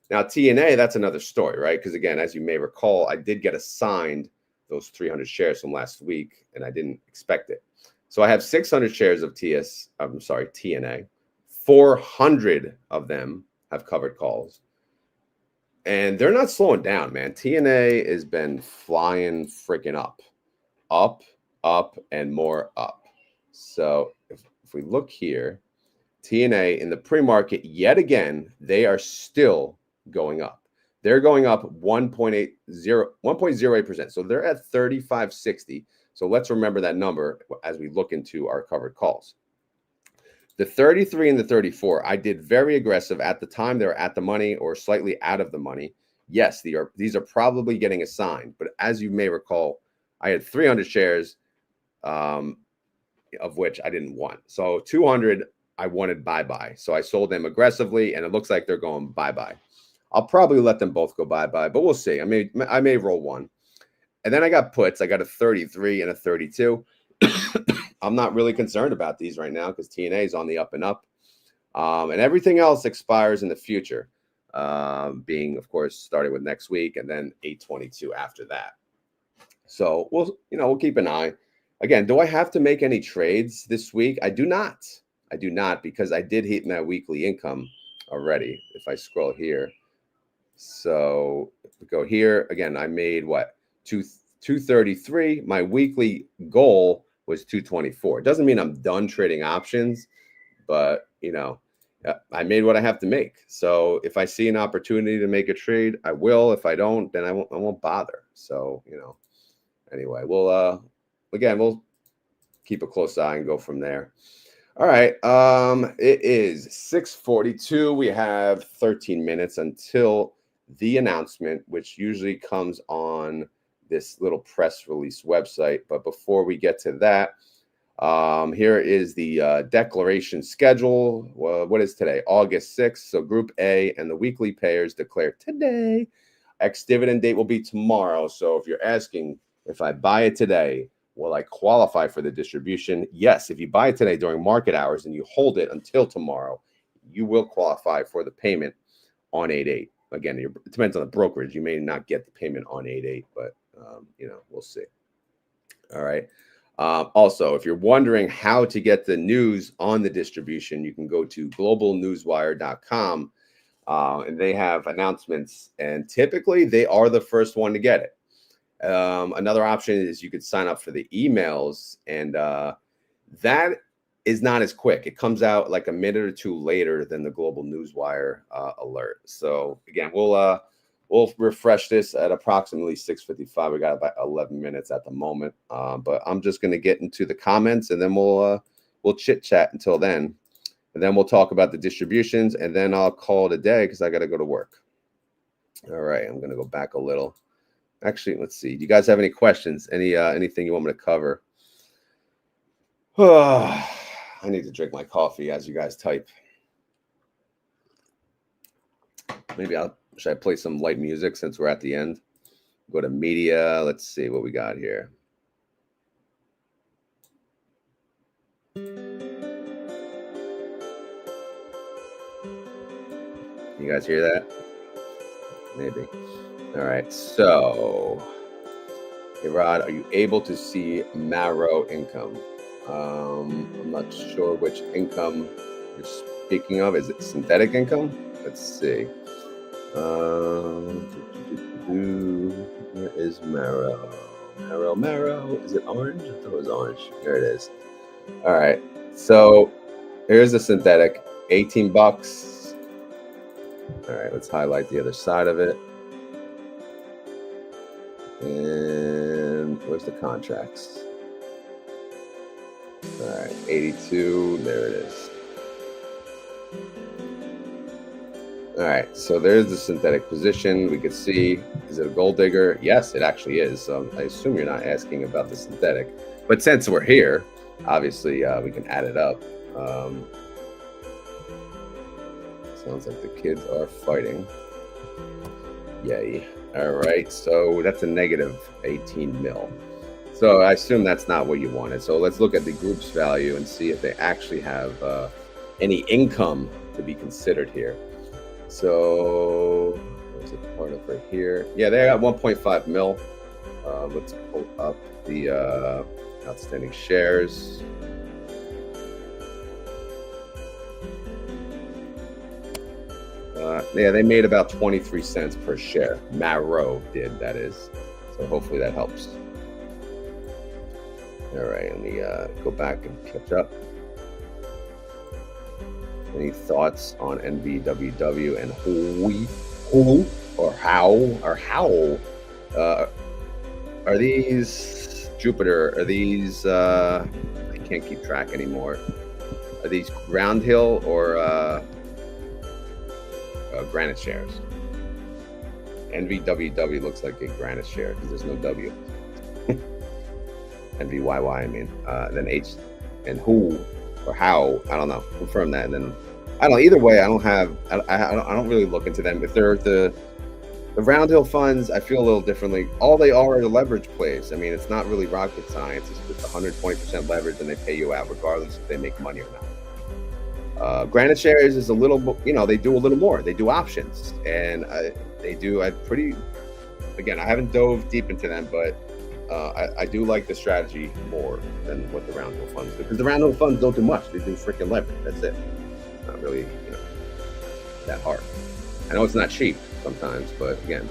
[SPEAKER 1] Now, TNA, that's another story, right? Because, again, as you may recall, I did get assigned those 300 shares from last week, and I didn't expect it. So I have 600 shares of TNA. 400 of them have covered calls. And they're not slowing down, man. TNA has been flying freaking up, and more up. So if we look here, TNA in the pre-market, yet again, they are still going up. They're going up 1.08%. So they're at 35.60. So let's remember that number as we look into our covered calls. The 33 and the 34, I did very aggressive at the time. They were at the money or slightly out of the money. Yes, these are probably getting assigned. But as you may recall, I had 300 shares, of which I didn't want. So 200, I wanted bye-bye. So I sold them aggressively, and it looks like they're going bye-bye. I'll probably let them both go bye-bye, but we'll see. I may roll one. And then I got puts. I got a 33 and a 32. I'm not really concerned about these right now because TNA is on the up and up. And everything else expires in the future, being, of course, starting with next week and then 8/22 after that. So we'll keep an eye. Again, do I have to make any trades this week? I do not. Because I did hit my weekly income already. If I scroll here. So if we go here again, I made what? 233. My weekly goal was 224. It doesn't mean I'm done trading options, but I made what I have to make. So if I see an opportunity to make a trade, I will. If I don't, then I won't bother. So, anyway, we'll keep a close eye and go from there. All right. It is 6:42. We have 13 minutes until the announcement, which usually comes on this little press release website. But before we get to that, here is the declaration schedule. What is today? August 6th. So Group A and the weekly payers declare today. Ex-dividend date will be tomorrow. So if you're asking, if I buy it today, will I qualify for the distribution? Yes. If you buy it today during market hours and you hold it until tomorrow, you will qualify for the payment on 8/8. Again, it depends on the brokerage. You may not get the payment on 8/8, but we'll see. All right. Also, if you're wondering how to get the news on the distribution, you can go to globalnewswire.com, and they have announcements, and typically they are the first one to get it. Another option is you could sign up for the emails, and that is not as quick. It comes out like a minute or two later than the Global Newswire alert. So again, we'll refresh this at approximately 6:55. We got about 11 minutes at the moment, but I'm just going to get into the comments, and then we'll chit chat until then, and then we'll talk about the distributions, and then I'll call it a day because I got to go to work. All right, I'm going to go back a little. Actually, let's see. Do you guys have any questions? Anything you want me to cover? I need to drink my coffee as you guys type. Maybe should I play some light music since we're at the end? Go to media. Let's see what we got here. You guys hear that? Maybe. All right. So, hey Rod, are you able to see Marrow income? I'm not sure which income you're speaking of. Is it synthetic income? Let's see. Where is Marrow? Marrow. Is it orange? I thought it was orange. There it is. All right. So here's the synthetic, $18. All right. Let's highlight the other side of it. And where's the contracts? All right, 82, there it is. All right, so there's the synthetic position. We could see, is it a gold digger? Yes, it actually is. So I assume you're not asking about the synthetic. But since we're here, obviously we can add it up. Sounds like the kids are fighting. Yay. All right, so that's a negative 18 mil. So I assume that's not what you wanted. So let's look at the group's value and see if they actually have any income to be considered here. So where's the part of right here? Yeah, they got 1.5 mil. Let's pull up the outstanding shares. Yeah, they made about 23 cents per share. Marrow did, that is. So hopefully that helps. All right, let me go back and catch up. Any thoughts on NVWW and who or how are these Jupiter? Are these I can't keep track anymore. Are these Ground Hill or Granite shares? NVWW looks like a Granite share because there's no W. NVYY, I mean. Then H and who or how, I don't know. Confirm that. And then I don't know. Either way, I don't really look into them. If they're the Round Hill funds, I feel a little differently. All they are a leverage plays. I mean, it's not really rocket science. It's just 120% leverage, and they pay you out regardless if they make money or not. Granite shares is a little, they do a little more. They do options, and they do. Again, I haven't dove deep into them, but I do like the strategy more than what the Round Hill funds do, because the Round Hill funds don't do much. They do freaking leverage. That's it. It's not really that hard. I know it's not cheap sometimes, but again,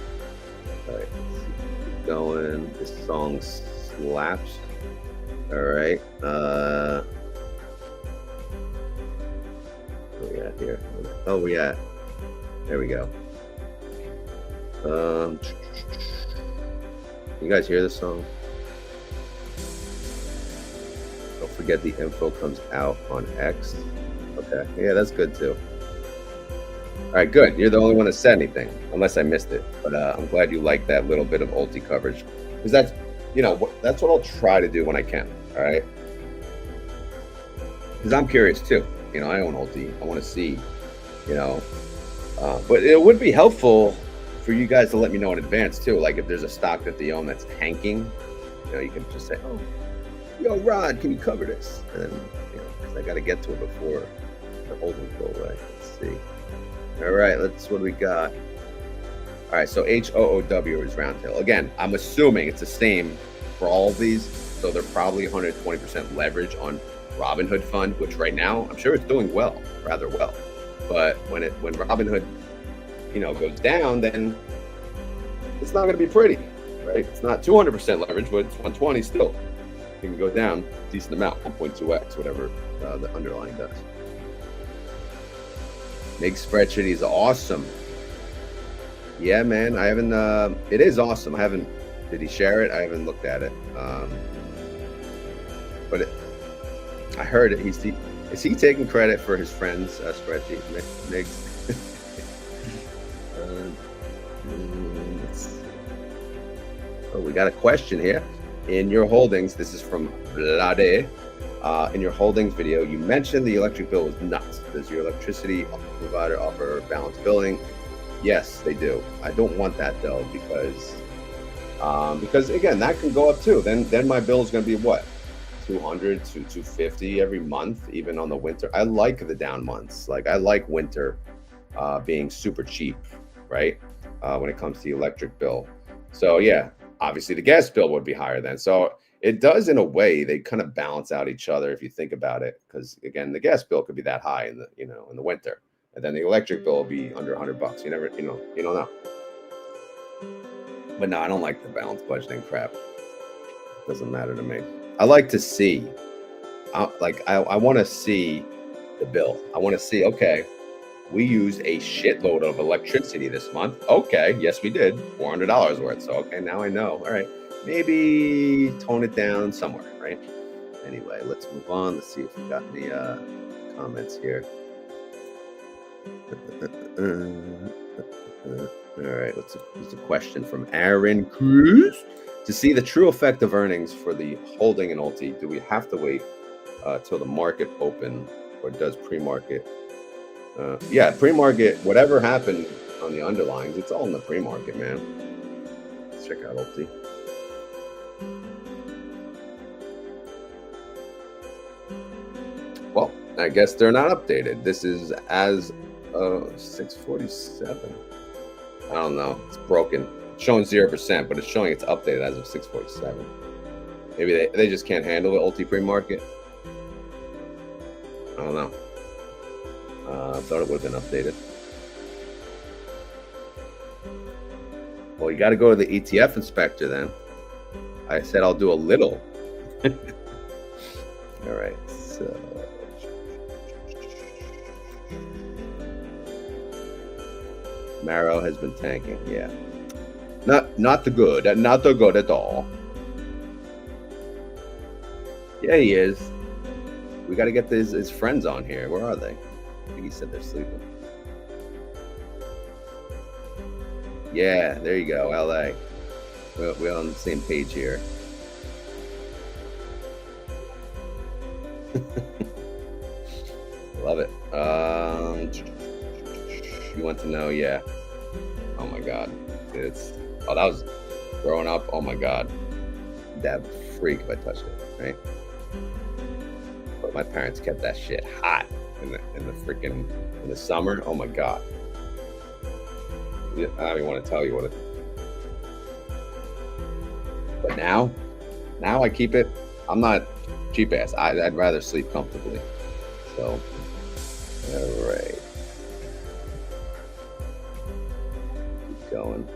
[SPEAKER 1] all right, let's keep going. This song slaps. All right. Where we at here? Oh, we at. There we go. You guys hear this song? Don't forget the info comes out on X. Okay, yeah, that's good too. All right, good. You're the only one that said anything, unless I missed it. But I'm glad you like that little bit of Ulti coverage, because that's, that's what I'll try to do when I can. All right, because I'm curious too. I own Ulti. I want to see, but it would be helpful for you guys to let me know in advance too. Like if there's a stock that they own that's tanking, you can just say, "Oh, yo, Rod, can you cover this?" And then, because I got to get to it before the holdings go away. Let's see. All right, what do we got? All right, so HOOW is Round Hill. Again, I'm assuming it's the same for all of these, so they're probably 120% leverage on Robinhood fund, which right now I'm sure it's doing rather well. But when Robinhood, goes down, then it's not going to be pretty, right? It's not 200% leverage, but it's 120 still. It can go down a decent amount, 1.2x, whatever the underlying does. Big spreadsheet is awesome. Yeah, man, I haven't. It is awesome. I haven't. Did he share it? I haven't looked at it. But I heard it. Is he taking credit for his friend's spreadsheet? Migs. Oh, we got a question here. In your holdings, this is from Vlade. In your holdings video, you mentioned the electric bill was nuts. Does your electricity provider offer balanced billing? Yes, they do. I don't want that though, because again, that can go up too. Then my bill is going to be what? 200 to 250 every month, even on the winter. I like the down months. Like I like winter being super cheap, right? When it comes to the electric bill. So yeah, obviously the gas bill would be higher then. So it does, in a way, they kind of balance out each other if you think about it. Because again, the gas bill could be that high in the in the winter, and then the electric bill will be under $100. You never, you don't know. But no, I don't like the balanced budgeting crap. It doesn't matter to me. I like to see, I want to see the bill. I want to see, okay, we used a shitload of electricity this month. Okay, yes, we did, $400 worth. So, okay, now I know. All right, maybe tone it down somewhere, right? Anyway, let's move on. Let's see if we got any comments here. All right, what's a question from Aaron Cruz? To see the true effect of earnings for the holding in Ulti, do we have to wait till the market open, or does pre-market? Yeah, pre-market, whatever happened on the underlyings, it's all in the pre-market, man. Let's check out Ulti. Well, I guess they're not updated. This is as 647. I don't know. It's broken. It's showing 0%, but it's showing it's updated as of 647. Maybe they just can't handle the Ulti pre-market. I don't know. I thought it would have been updated. Well, you got to go to the ETF inspector then. I said I'll do a little. All right, so Marrow has been tanking. Yeah, not the good at all. Yeah, he is. We got to get his friends on here. Where are they? I think he said they're sleeping. Yeah, there you go, LA. We're on the same page here. Love it. You want to know? Yeah. Oh my God. That was growing up. Oh my God. That would freak if I touched it, right? But my parents kept that shit hot in the summer. Oh my God. I don't even want to tell you what it. But now I keep it. I'm not cheap ass. I'd rather sleep comfortably. So, all right. Keep going.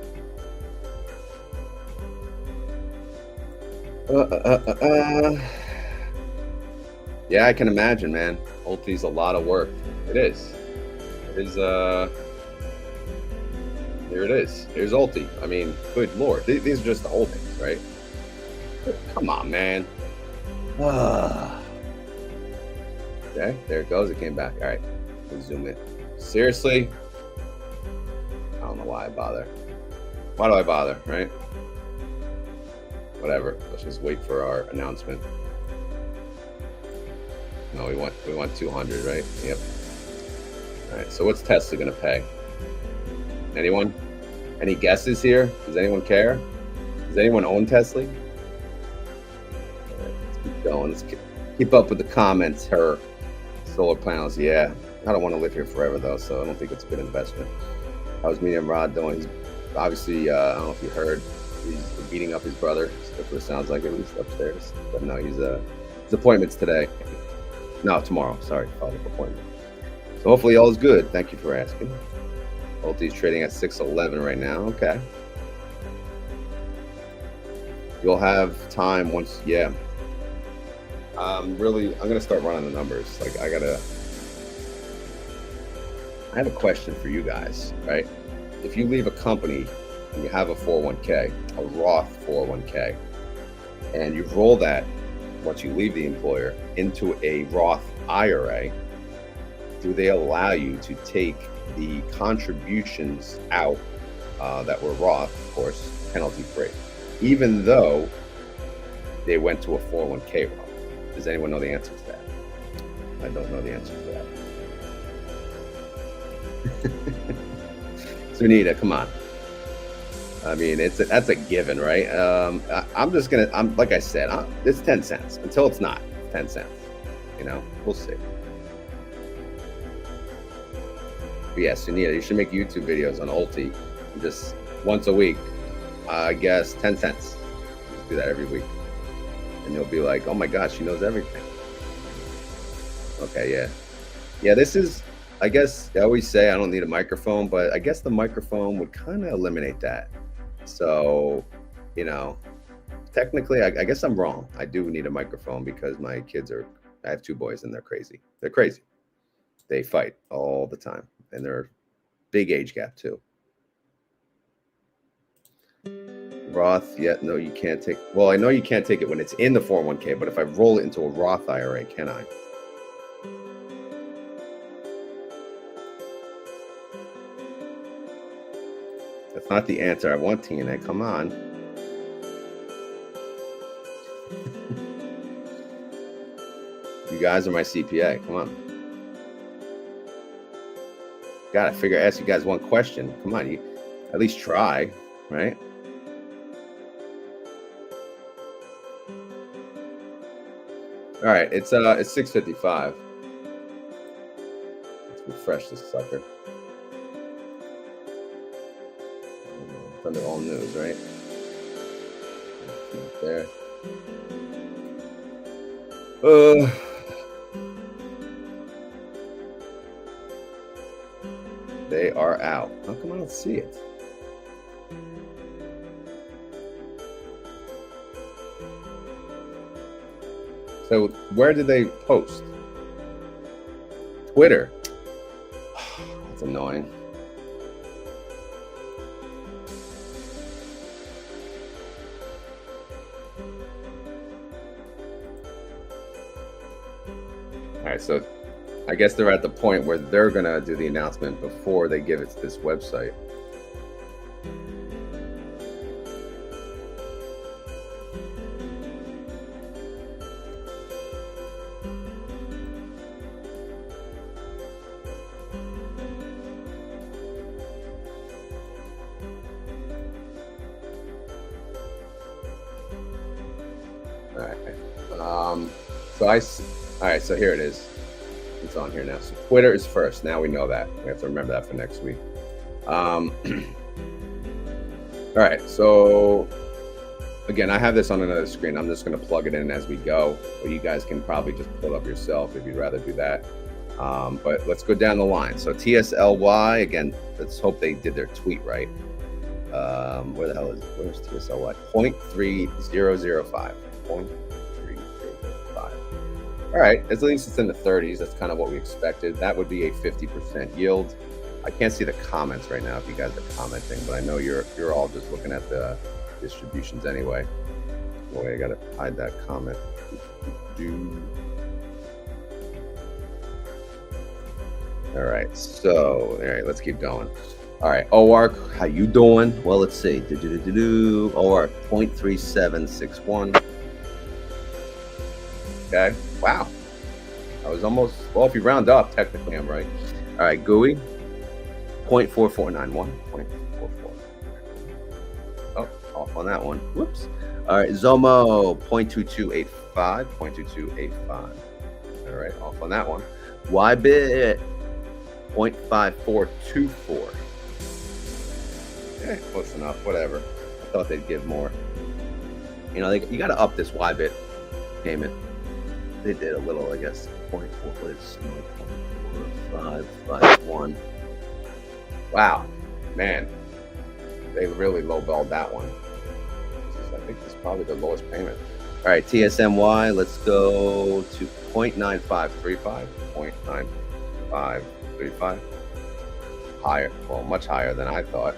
[SPEAKER 1] Yeah, I can imagine, man. Ulti's a lot of work. It is. It is. Here it is. Here's Ulti. I mean, good Lord. These are just the holdings, right? Come on, man. Okay, there it goes. It came back. All right, let's zoom in. Seriously? I don't know why I bother. Why do I bother, right? Whatever. Let's just wait for our announcement. No, we want 200, right? Yep. All right. So what's Tesla gonna pay? Anyone? Any guesses here? Does anyone care? Does anyone own Tesla? All right, let's keep going. Let's keep up with the comments. Her solar panels. Yeah, I don't want to live here forever though, so I don't think it's a good investment. How's Medium Rod doing? He's obviously, I don't know if you heard, he's beating up his brother. That's what it sounds like, at least upstairs. But no, his appointment's today. No, tomorrow. Sorry, follow-up appointment. So hopefully all is good. Thank you for asking. Ulti's trading at 611 right now. Okay. You'll have time once, yeah. I'm gonna start running the numbers. Like I have a question for you guys, right? If you leave a company and you have a 401k, a Roth 401k, and you roll that once you leave the employer into a Roth IRA, do they allow you to take the contributions out that were Roth, of course, penalty free, even though they went to a 401k Roth? Does anyone know the answer to that? I don't know the answer to that. Sunita, come on. I mean, that's a given, right? I'm like I said, it's 10 cents until it's not 10 cents. You know, we'll see. But yeah, Sunita, you should make YouTube videos on Ulti just once a week. I guess 10 cents. Just do that every week. And you'll be like, oh my gosh, she knows everything. Okay, yeah. Yeah, this is, I guess, I always say I don't need a microphone, but I guess the microphone would kind of eliminate that. So, you know, technically, I guess I'm wrong. I do need a microphone because my kids I have two boys and they're crazy. They're crazy. They fight all the time. And they're big age gap too. Roth, yeah, no, you can't take. Well, I know you can't take it when it's in the 401k, but if I roll it into a Roth IRA, can I? That's not the answer I want, TNA. Come on. You guys are my CPA. Come on. Gotta ask you guys one question. Come on, you at least try, right? All right, it's 6:55. Let's refresh this sucker. It's under all news, right? There. They are out. How come I don't see it? So where did they post? Twitter. That's annoying. All right, so I guess they're at the point where they're gonna do the announcement before they give it to this website. All right, so here it is. It's on here now. So Twitter is first. Now we know that. We have to remember that for next week. All right, so again, I have this on another screen. I'm just going to plug it in as we go, or you guys can probably just pull it up yourself if you'd rather do that. But let's go down the line. So TSLY, again, let's hope they did their tweet right. Where the hell is it? Where's TSLY? 0.3005. 0.3005. All right, at least it's in the 30s. That's kind of what we expected. That would be a 50% yield. I can't see the comments right now if you guys are commenting, but I know you're all just looking at the distributions anyway. Boy, I gotta hide that comment. All right, so all right, let's keep going. All right, OR, how you doing? Well, let's see. OR 0.3761. Okay, wow. I was almost, well, if you round up, technically I'm right. All right, GUI 0.4491. 0.44. Oh, off on that one. Whoops. All right, Zomo 0.2285. 0.2285. All right, off on that one. YBIT 0.5424. Close enough, whatever. I thought they'd give more. You know, you got to up this YBIT payment. They did a little, I guess. 0.4551. Wow, man, they really lowballed that one. I think this is probably the lowest payment. All right, TSMY, let's go to 0.9535. 0.9535. Higher, well, much higher than I thought.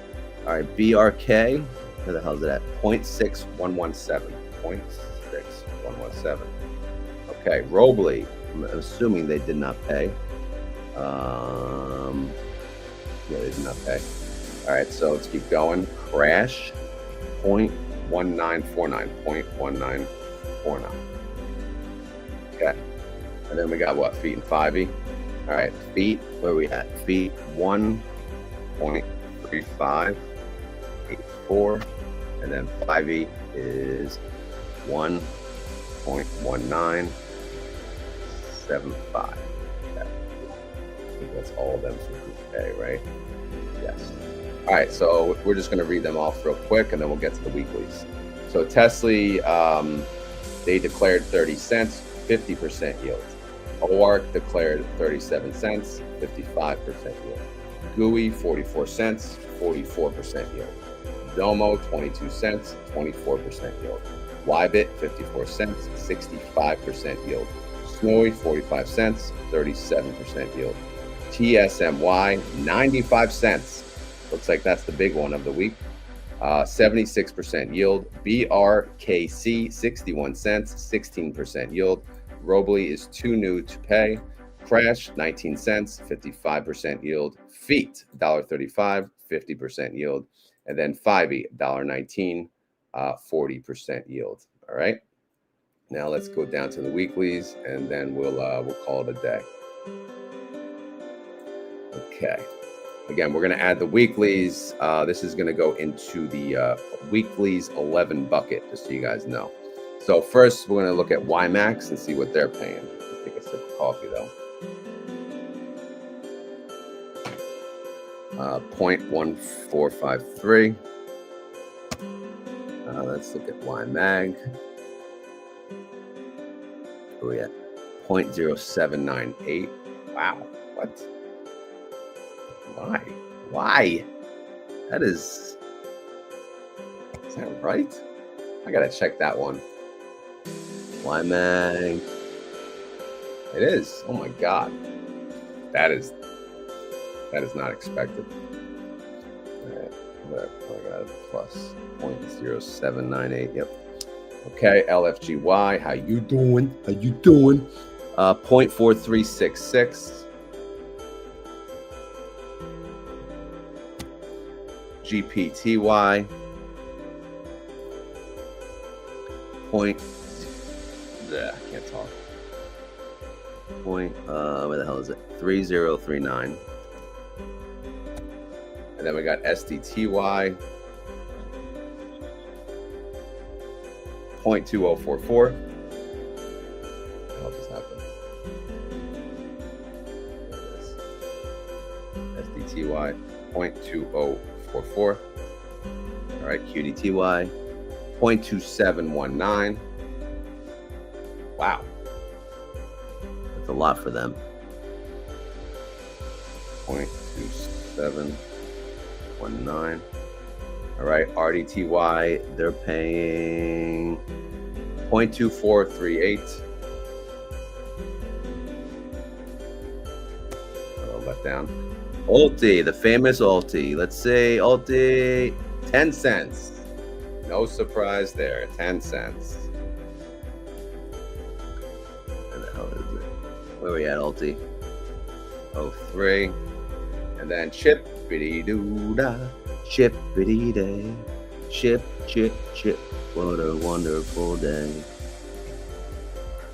[SPEAKER 1] All right, BRK, where the hell is it at? 0.6117. 0.6117. Okay, Robley, I'm assuming they did not pay. Yeah, they did not pay. All right, so let's keep going. Crash, 0.1949. 0.1949. Okay, and then we got what? Feet and 5e. All right, feet, where we at? Feet 1.3584, and then 5e is 1.1975. Okay. I think that's all of them for pay, right? Yes. All right, so we're just going to read them off real quick, and then we'll get to the weeklies. So TSLY, they declared 30 cents, 50% yield. OARC declared 37 cents, 55% yield. GUI, 44 cents, 44% yield. Domo, 22 cents, 24% yield. YBIT, 54 cents, 65% yield. SMCY, 45 cents, 37% yield. TSMY, 95 cents. Looks like that's the big one of the week. 76% yield. BRKC, 61 cents, 16% yield. Robley is too new to pay. Crash, 19 cents, 55% yield. Feet, $1.35, 50% yield. And then 5e, $1.19, 40% yield. All right. Now let's go down to the weeklies, and then we'll call it a day. Okay. Again, we're going to add the weeklies. This is going to go into the weeklies 11 bucket, just so you guys know. So first, we're going to look at YieldMax and see what they're paying. Let's take a sip of coffee, though. 0.1453. Let's look at YMAG. Oh yeah, 0.0798. Wow, what? Why? That is that right? I gotta check that one. YMAG. It is. Oh my God. That is not expected. All right. I got it plus 0.0798. Yep. Okay. LFGY. How you doing? How you doing? 0.4366. GPTY. I can't talk. Where the hell is it? 3039. And then we got SDTY. 0.2044. What just happened? SDTY 0.2044. All right, QDTY 0.2719. Wow, that's a lot for them. 0.2719. All right, RDTY, they're paying 0.2438. Oh, let down. Ulti, the famous Ulti. Let's say Ulti, 10 cents. No surprise there, 10 cents. Where the hell is it? Where we at, Ulti? 03. And then Chippity-doo-dah. Chippity day, chip, chip, chip. What a wonderful day.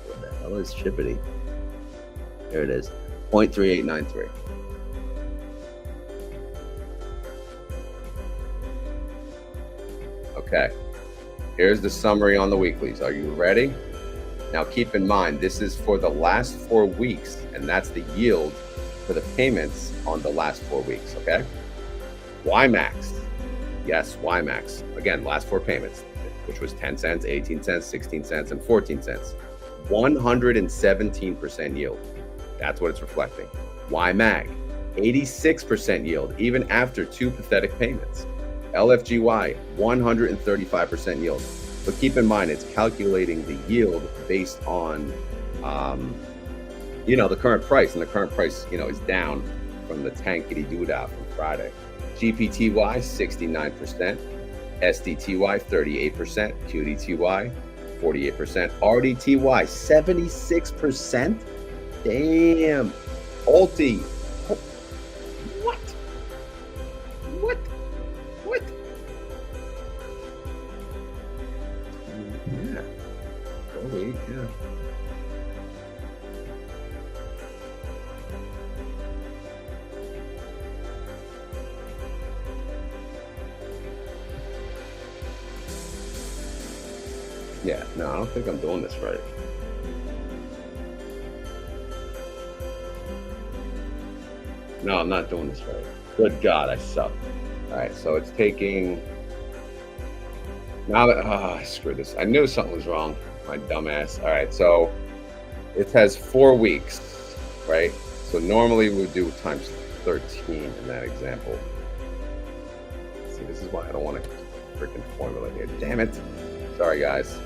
[SPEAKER 1] What the hell is Chippity? There it is, 0.3893. Okay, here's the summary on the weeklies. Are you ready? Now keep in mind, this is for the last 4 weeks, and that's the yield for the payments on the last 4 weeks, okay? YieldMax, yes, YieldMax. Again, last 4 payments, which was 10 cents, 18 cents, 16 cents, and 14 cents. 117% yield. That's what it's reflecting. YMAG, 86% yield, even after 2 pathetic payments. LFGY, 135% yield. But keep in mind, it's calculating the yield based on, the current price, and the current price, is down from the tankity-doo-dah from Friday. GPTY 69%, SDTY 38%, QDTY 48%, RDTY 76%. Damn, Ulti. What? Yeah. Oh wait, yeah. Yeah, no, I don't think I'm doing this right. No, I'm not doing this right. Good God, I suck. All right, so it's taking. Now that I screwed this. I knew something was wrong. My dumbass. All right, so it has 4 weeks, right? So normally we would do times 13 in that example. See, this is why I don't want to freaking formula here. Damn it. Sorry, guys.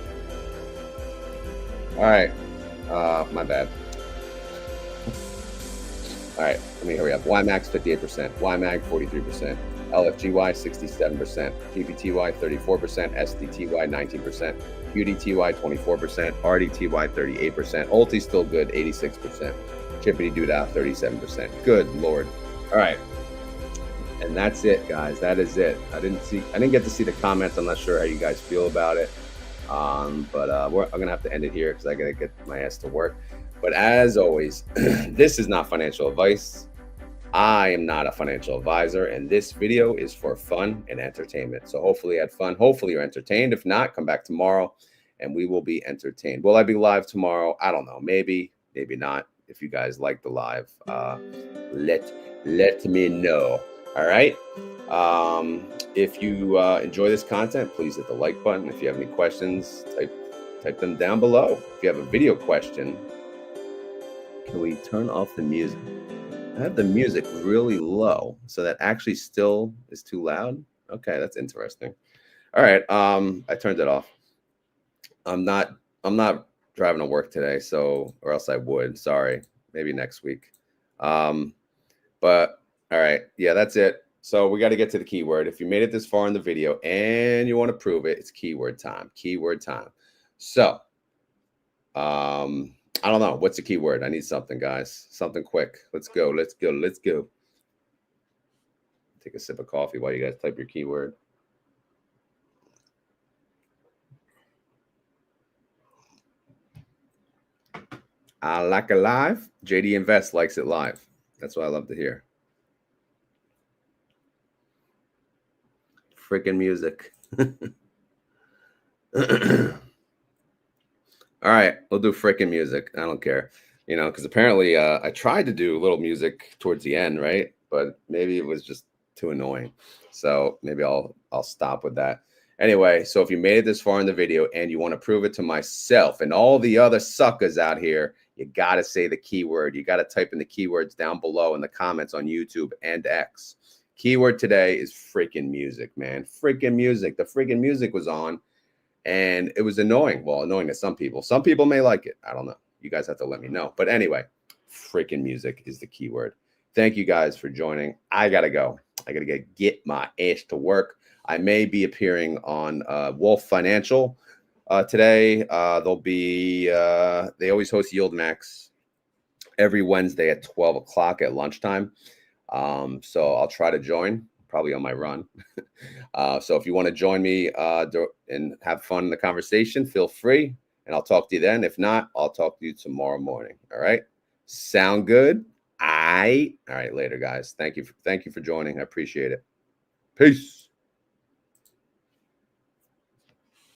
[SPEAKER 1] All right, my bad. All right, let me hurry up. YMAX 58%, YMAG 43%, LFGY 67%, GPTY 34%, SDTY 19%, QDTY 24%, RDTY 38%, Ulti still good, 86%, Chippity-doo-dah 37%. Good Lord. All right, and that's it, guys. That is it. I didn't get to see the comments. I'm not sure how you guys feel about it. I'm gonna have to end it here because I gotta get my ass to work. But as always, this is not financial advice. I am not a financial advisor, and this video is for fun and entertainment. So hopefully you had fun. Hopefully you're entertained. If not, come back tomorrow and we will be entertained. Will I be live tomorrow? I don't know. Maybe, maybe not. If you guys like the live, let me know. All right. If you enjoy this content, please hit the like button. If you have any questions, type them down below. If you have a video question, can we turn off the music? I have the music really low, so that actually still is too loud. Okay, that's interesting. All right, I turned it off. I'm not driving to work today, so or else I would. Sorry, maybe next week. But all right, yeah, that's it. So we got to get to the keyword. If you made it this far in the video and you want to prove it, it's keyword time. Keyword time. So I don't know. What's the keyword? I need something, guys. Something quick. Let's go. Let's go. Let's go. Take a sip of coffee while you guys type your keyword. I like it live. JD Invest likes it live. That's what I love to hear. Freaking music. All right, we'll do freaking music. I don't care, you know, because apparently I tried to do a little music towards the end, right? But maybe it was just too annoying. So maybe I'll stop with that. Anyway, so if you made it this far in the video and you want to prove it to myself and all the other suckers out here, you got to say the keyword. You got to type in the keywords down below in the comments on YouTube and X. Keyword today is freaking music, man. Freaking music. The freaking music was on. And it was annoying. Well, annoying to some people. Some people may like it. I don't know. You guys have to let me know. But anyway, freaking music is the keyword. Thank you guys for joining. I got to go. I got to get my ass to work. I may be appearing on Wolf Financial today. They'll be, they always host YieldMax every Wednesday at 12 o'clock at lunchtime. So I'll try to join. Probably on my run. So if you want to join me and have fun in the conversation, feel free, and I'll talk to you then. If not, I'll talk to you tomorrow morning. All right. Sound good? All right, later, guys. Thank you for joining. I appreciate it. Peace.